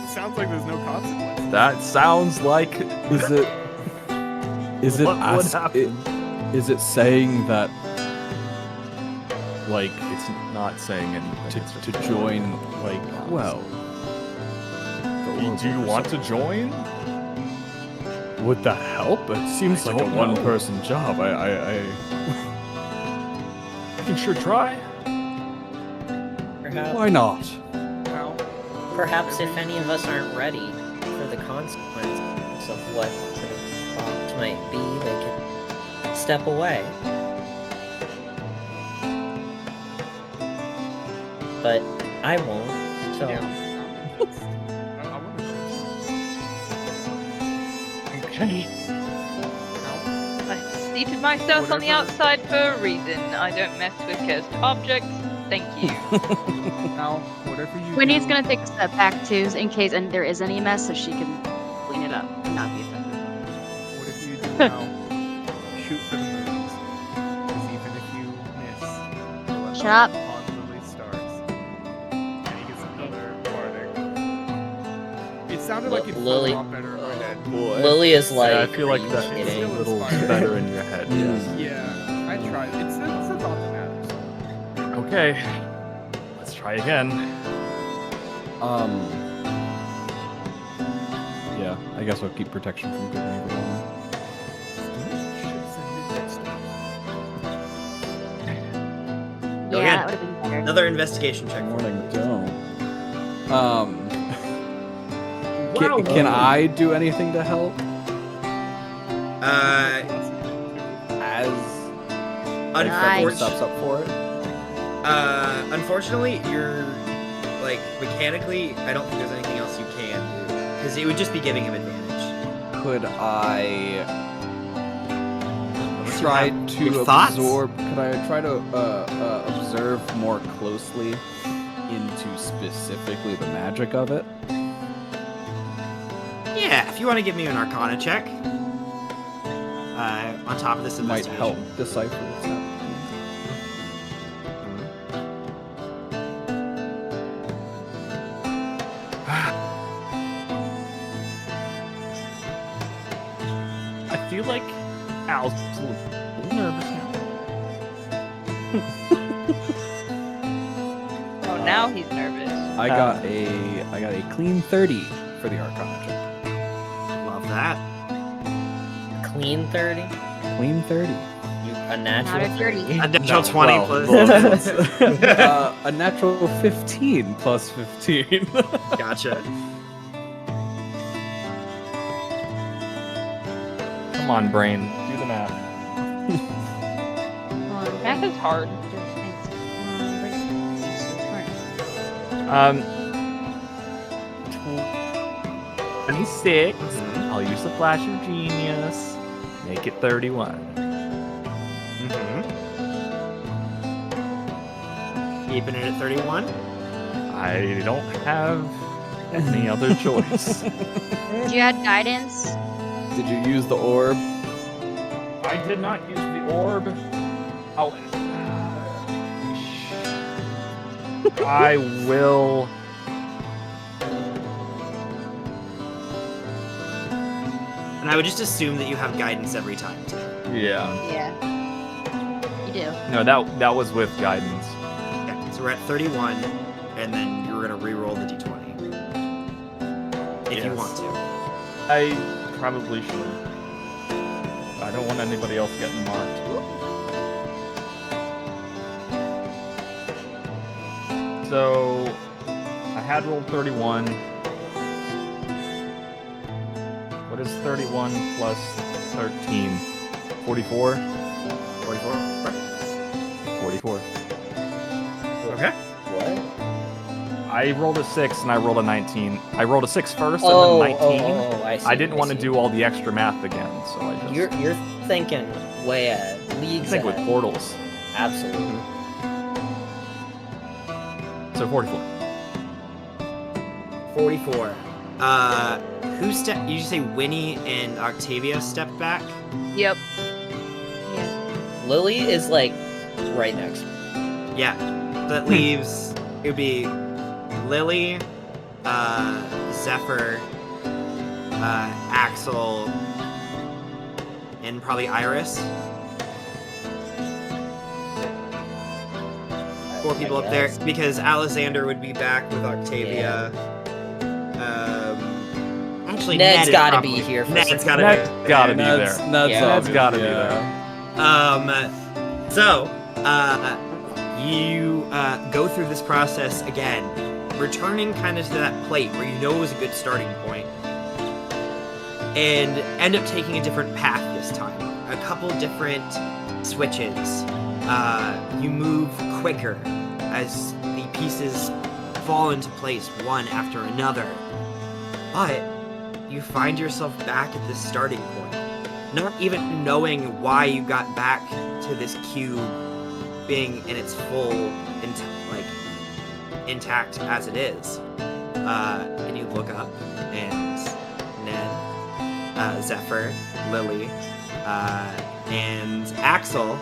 Speaker 4: it sounds like there's no consequence.
Speaker 7: That sounds like.
Speaker 8: Is it? Is it
Speaker 7: What would
Speaker 8: ask?
Speaker 7: happen?
Speaker 8: Is it saying that, like,
Speaker 7: It's not saying anything.
Speaker 8: to join? Like, well,
Speaker 7: Do you want to join?
Speaker 8: would that help? It seems
Speaker 7: I
Speaker 8: like a
Speaker 7: don't know.
Speaker 8: one-person job.
Speaker 7: I can sure try.
Speaker 5: Perhaps,
Speaker 8: Why not?
Speaker 4: Now,
Speaker 5: perhaps if any of us aren't ready for the consequences of what the prompt might be, they can step away. But I won't, so
Speaker 4: yeah. I wonder.
Speaker 7: Okay.
Speaker 2: I seated myself on the
Speaker 4: Whatever.
Speaker 2: outside for a reason. I don't mess with cursed objects. Thank you.
Speaker 4: Now, whatever you
Speaker 3: Winnie's
Speaker 4: do,
Speaker 3: gonna take a step back too, in case and there is any mess, so she can clean it up and not be affected.
Speaker 4: whatever you do now, shoot for the moons. Because even if you miss, the
Speaker 3: Shut up.
Speaker 4: on Lily starts. And he gets another bardic. It sounded like it
Speaker 5: Lily-
Speaker 4: felt a lot better in my head.
Speaker 5: Lily is like,
Speaker 7: Yeah, I feel like
Speaker 5: "Are you
Speaker 7: that is
Speaker 5: kidding?"
Speaker 7: a little
Speaker 4: Inspired.
Speaker 7: better in your head. Yes.
Speaker 4: Yeah, I tried. It's a thought that matters.
Speaker 7: Okay. Let's try again.
Speaker 8: Yeah, I guess I'll keep protection from good and evil.
Speaker 1: Go
Speaker 3: Yeah,
Speaker 1: again.
Speaker 3: that would have been better.
Speaker 1: Another investigation check.
Speaker 8: Morning, don't.
Speaker 1: Wow.
Speaker 8: Can I do anything to help? As
Speaker 1: Unfortunately,
Speaker 8: steps up for it.
Speaker 1: unfortunately, you're like mechanically. I don't think there's anything else you can do because it would just be giving him advantage.
Speaker 8: Could I
Speaker 1: Unless you
Speaker 8: try
Speaker 1: have
Speaker 8: to
Speaker 1: good thoughts?
Speaker 8: absorb? Could I try to observe more closely into specifically the magic of it?
Speaker 1: Yeah, if you want to give me an Arcana check, on top of this
Speaker 8: Might
Speaker 1: investigation.
Speaker 8: help decipher what's happening.
Speaker 7: I feel like Al's a little nervous now.
Speaker 2: Oh, now he's nervous.
Speaker 8: I got a clean 30 for the Arcana check.
Speaker 1: Love that.
Speaker 5: clean 30?
Speaker 8: Clean 30.
Speaker 5: A natural
Speaker 3: Not a 30.
Speaker 1: A natural
Speaker 7: No,
Speaker 1: 20
Speaker 7: well,
Speaker 1: plus.
Speaker 8: A natural 15 plus 15.
Speaker 1: Gotcha.
Speaker 7: Come on, brain. Do the math.
Speaker 2: Math is hard.
Speaker 7: 26. I'll use the flash of genius. Make it 31.
Speaker 1: Keeping it at 31.
Speaker 7: I don't have any other choice.
Speaker 3: Did you add guidance?
Speaker 8: Did you use the orb?
Speaker 7: I did not use the orb. Oh. I will.
Speaker 1: And I would just assume that you have guidance every time too.
Speaker 7: Yeah.
Speaker 3: Yeah. You do.
Speaker 7: No, that was with guidance.
Speaker 1: Okay, so we're at 31, and then you're gonna re-roll the d20 if you
Speaker 7: Yes.
Speaker 1: want to.
Speaker 7: I probably should. I don't want anybody else getting marked. So, I had rolled 31. What is 31 plus 13? 44?
Speaker 1: 44.
Speaker 7: 44.
Speaker 1: Okay.
Speaker 5: What?
Speaker 7: I rolled a 6 and I rolled a 19. I rolled a 6 first
Speaker 5: Oh,
Speaker 7: and then 19.
Speaker 5: I see.
Speaker 7: I didn't want to
Speaker 5: see.
Speaker 7: do all the extra math again, so I just
Speaker 5: You're thinking way ahead. Leagues
Speaker 7: think with
Speaker 5: ahead.
Speaker 7: portals.
Speaker 5: Absolutely.
Speaker 7: So 44.
Speaker 1: 44. Who stepped? You just say Winnie and Octavia stepped back.
Speaker 2: Yep.
Speaker 3: Yeah.
Speaker 5: Lily is like right next.
Speaker 1: Yeah. that leaves it would be Lily, Zephyr, Axel, and probably Iris. 4 people up there because Alexander would be back with Octavia. Actually,
Speaker 5: Ned's
Speaker 1: Ned
Speaker 5: gotta
Speaker 1: probably,
Speaker 5: be here. For
Speaker 7: Ned's
Speaker 5: some-
Speaker 7: gotta be there.
Speaker 6: Ned's
Speaker 7: gotta be there.
Speaker 1: So, you go through this process again, returning kind of to that plate where you know it was a good starting point, and end up taking a different path this time. A couple different switches. You move quicker as the pieces fall into place one after another. But you find yourself back at this starting point, not even knowing why you got back to this cube being in its full intact as it is. And you look up and Ned, Zephyr, Lily, and Axel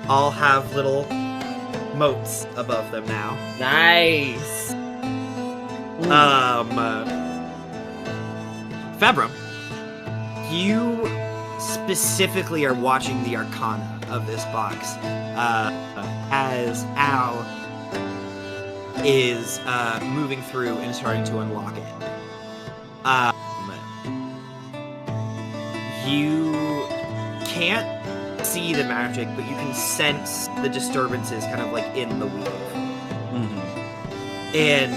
Speaker 1: all have little moats above them now.
Speaker 5: Nice.
Speaker 1: Februm, you specifically are watching the arcana of this box as Al is moving through and starting to unlock it. You can't see the magic, but you can sense the disturbances kind of like in the weave. And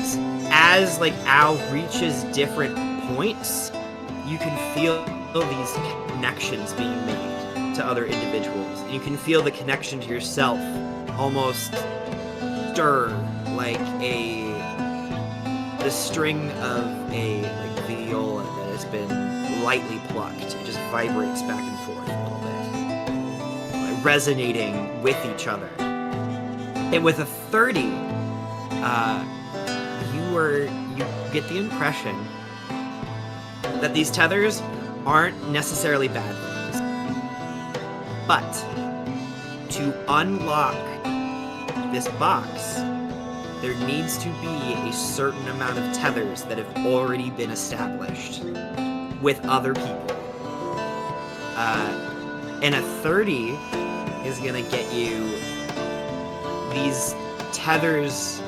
Speaker 1: as like Al reaches different points, you can feel these connections being made to other individuals. And you can feel the connection to yourself almost stir like the string of a like viola that has been lightly plucked. It just vibrates back and forth a little bit, like resonating with each other. And with a 30, you get the impression that these tethers aren't necessarily bad things, but to unlock this box, there needs to be a certain amount of tethers that have already been established with other people. And a 30 is gonna get you these tethers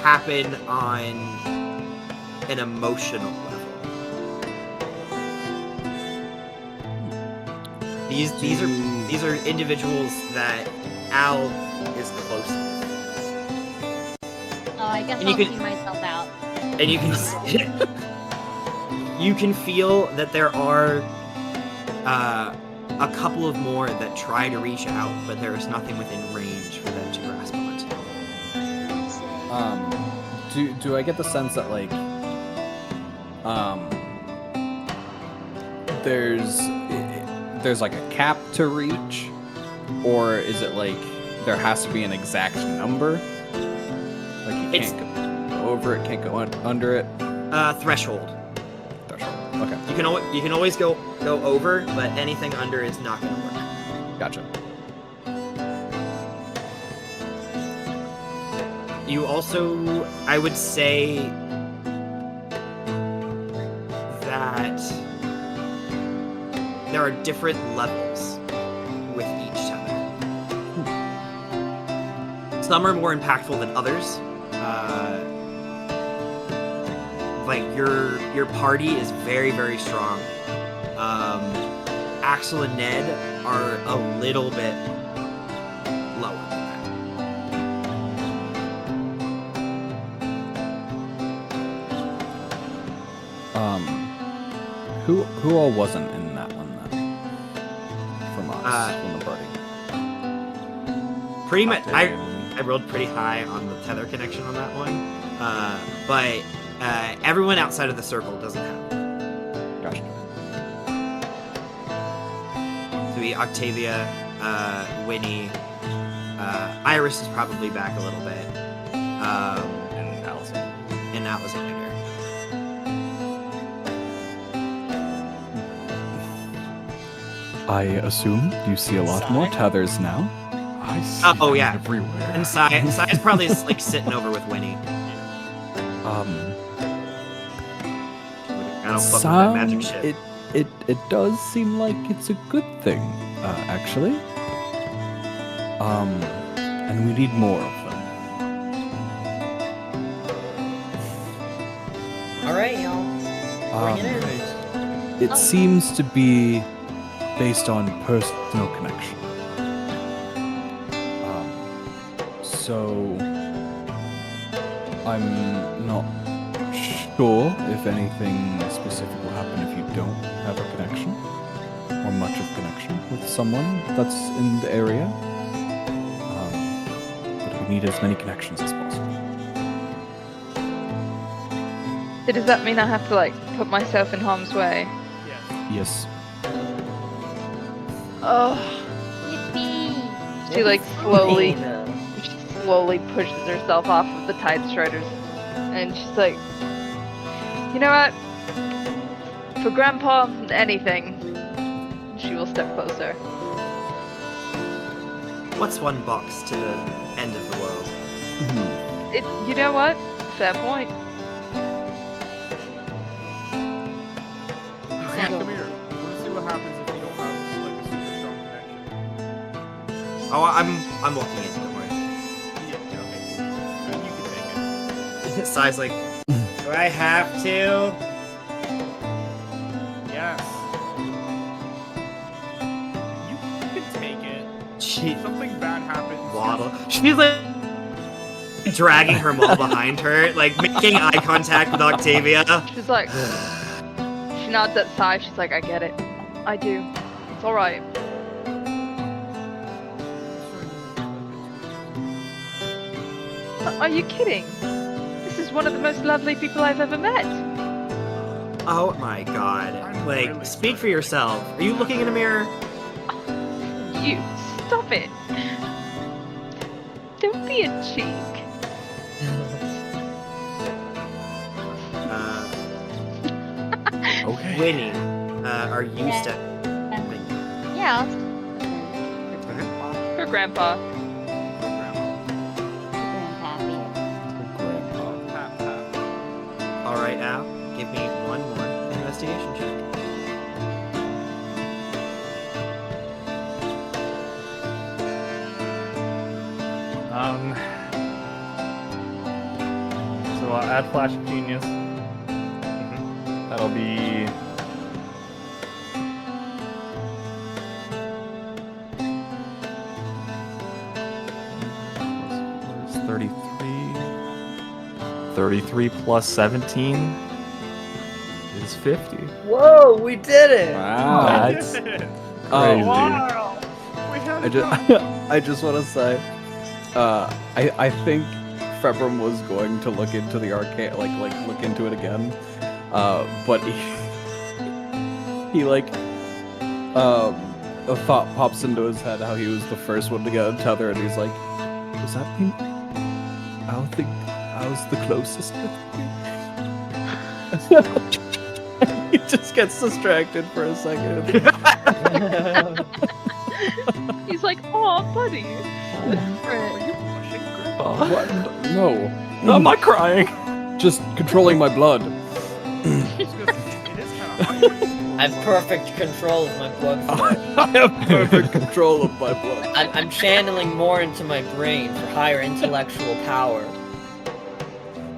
Speaker 1: happen on an emotional level. These are individuals that Al is close with.
Speaker 3: Oh, I guess
Speaker 1: And
Speaker 3: I'll
Speaker 1: you
Speaker 3: see myself out.
Speaker 1: And you can you can feel that there are a couple of more that try to reach out, but there is nothing within range for them to grasp onto.
Speaker 8: Do I get the sense that like there's like a cap to reach, or is it like there has to be an exact number? Like you can't go over it, can't go under it.
Speaker 1: Threshold.
Speaker 8: Threshold. Okay.
Speaker 1: You can always go over, but anything under is not going to work.
Speaker 8: Gotcha.
Speaker 1: You also, I would say that there are different levels with each tether. Some are more impactful than others. Like your party is very, very strong. Axel and Ned are a little bit lower than that.
Speaker 8: Who all wasn't in that one then? From us, from the party.
Speaker 1: Pretty much, I rolled pretty high on the tether connection on that one, but everyone outside of the circle doesn't have it.
Speaker 8: Gotcha.
Speaker 1: So we Octavia, Winnie, Iris is probably back a little bit,
Speaker 7: And Allison.
Speaker 1: and Alexander.
Speaker 8: I assume you see a lot more tethers now.
Speaker 7: I see
Speaker 1: Oh,
Speaker 7: them
Speaker 1: yeah.
Speaker 7: everywhere.
Speaker 1: And Sai's probably like sitting over with Winnie. I don't fuck with that magic shit.
Speaker 6: It does seem like it's a good thing, actually. And we need more of them.
Speaker 5: All right, y'all. Bring it in.
Speaker 6: It seems to be based on personal connection. So I'm not sure if anything specific will happen if you don't have a connection or much of connection with someone that's in the area. But we need as many connections as possible.
Speaker 2: So does that mean I have to like put myself in harm's way?
Speaker 6: Yes.
Speaker 2: Oh.
Speaker 3: Yippee!
Speaker 2: She like
Speaker 5: Hey, now.
Speaker 2: slowly pushes herself off of the tide striders, and she's like, "You know what? For Grandpa, anything." She will step closer.
Speaker 1: What's one box to the end of the world?
Speaker 2: You know what? Fair point.
Speaker 4: Come here. Let's see what happens if you don't have like a super strong connection.
Speaker 1: Oh, I'm walking in. Don't worry.
Speaker 4: Yeah, okay. You can take it.
Speaker 1: Sai's like, do I have to?
Speaker 4: Yes. You can take it.
Speaker 1: She
Speaker 4: If something bad happens.
Speaker 1: waddle. She's like dragging her maul behind her, like making eye contact with Octavia.
Speaker 2: She's like, she nods at Sai. She's like, "I get it. I do. It's all right." Are you kidding? This is one of the most lovely people I've ever met.
Speaker 1: Oh my god.
Speaker 4: I'm
Speaker 1: Like,
Speaker 4: really
Speaker 1: speak
Speaker 4: sorry.
Speaker 1: for yourself. Are you looking in a mirror?
Speaker 2: You stop it. Don't be a cheek.
Speaker 7: Okay.
Speaker 1: Winnie, are you
Speaker 3: Yeah.
Speaker 1: stepping?
Speaker 3: Yeah.
Speaker 2: Her grandpa.
Speaker 4: Pat, pat.
Speaker 1: Alright, Al, give me one more investigation check.
Speaker 7: So I'll add Flash of Genius. That'll be. What is 33? 33 plus 17 is 50.
Speaker 5: Whoa, we did it!
Speaker 8: Wow.
Speaker 7: That's
Speaker 4: Crazy.
Speaker 7: crazy.
Speaker 4: We had
Speaker 6: I
Speaker 4: it
Speaker 6: just,
Speaker 4: done.
Speaker 6: I just want to say, I think Februm was going to look into the arcade, like look into it again, but he like, a thought pops into his head how he was the first one to get a tether, and he's like, does that mean I think I was the closest? He just gets distracted for a second.
Speaker 2: He's like, "Oh, buddy."
Speaker 6: What? No.
Speaker 7: No, I'm not crying.
Speaker 6: Just controlling my blood.
Speaker 4: It is kind of hard.
Speaker 5: I have perfect control of my blood flow.
Speaker 6: I have perfect control of my blood.
Speaker 5: I'm channeling more into my brain for higher intellectual power.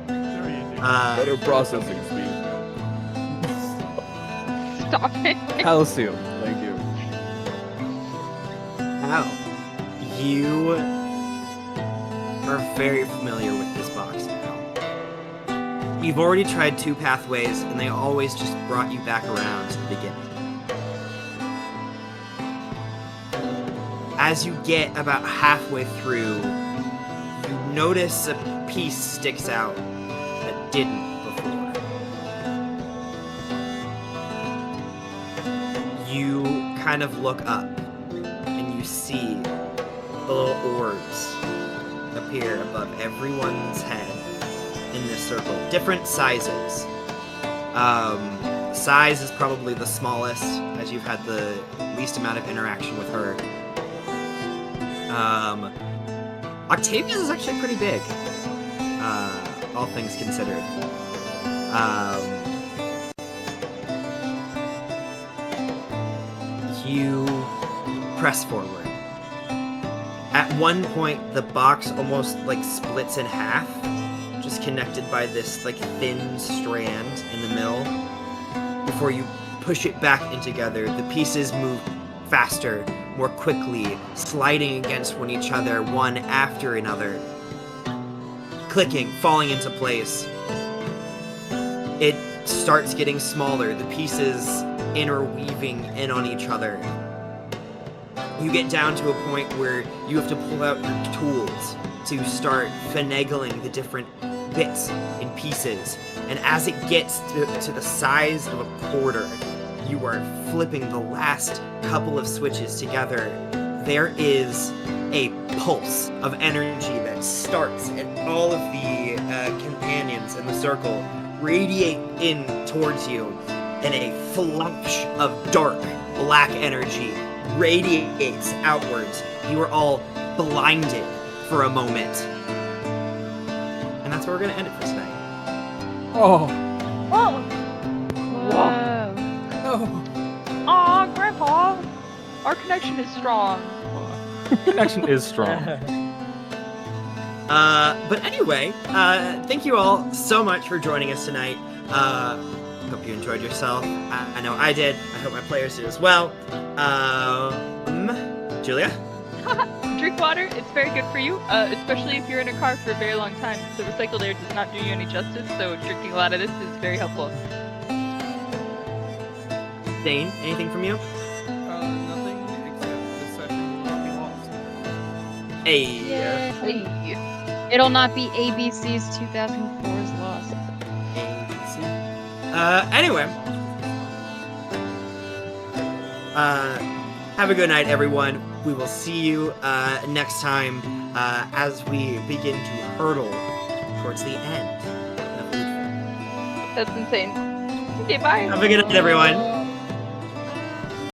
Speaker 4: There you do.
Speaker 6: Better processing speed.
Speaker 2: Stop it.
Speaker 6: Calcium. Thank you.
Speaker 1: Al, you are very familiar with this box now. You've already tried 2 pathways, and they always just brought you back around to the beginning. As you get about halfway through, you notice a piece sticks out that didn't before. You kind of look up, and you see the little orbs appear above everyone's head in this circle. Different sizes. Size is probably the smallest, as you've had the least amount of interaction with her. Octavia's is actually pretty big, all things considered. You press forward. At one point, the box almost like splits in half, just connected by this like thin strand in the middle. Before you push it back in together, the pieces move faster, more quickly, sliding against each other, one after another. Clicking, falling into place. It starts getting smaller, the pieces interweaving in on each other. You get down to a point where you have to pull out your tools to start finagling the different bits and pieces. And as it gets to the size of a quarter, you are flipping the last couple of switches together. There is a pulse of energy that starts, and all of the companions in the circle radiate in towards you, and a flash of dark black energy radiates outwards. You are all blinded for a moment. And that's where we're going to end it for tonight.
Speaker 8: Oh,
Speaker 2: Whoa.
Speaker 8: no.
Speaker 2: Aw, Grandpa! Our connection is strong.
Speaker 7: Connection is strong.
Speaker 1: But anyway, thank you all so much for joining us tonight. Hope you enjoyed yourself. I know I did. I hope my players did as well. Julia?
Speaker 2: Drink water. It's very good for you, especially if you're in a car for a very long time. The recycled air does not do you any justice, so drinking a lot of this is very helpful.
Speaker 1: Dane, anything from you?
Speaker 4: Nothing except the session will be lost.
Speaker 1: Hey.
Speaker 2: Hey.
Speaker 9: It'll not be ABC's 2004's lost.
Speaker 1: Anyway. Have a good night, everyone. We will see you next time as we begin to hurtle towards the end of Oodvin.
Speaker 2: That's insane. Okay, bye.
Speaker 1: Have a good night, everyone.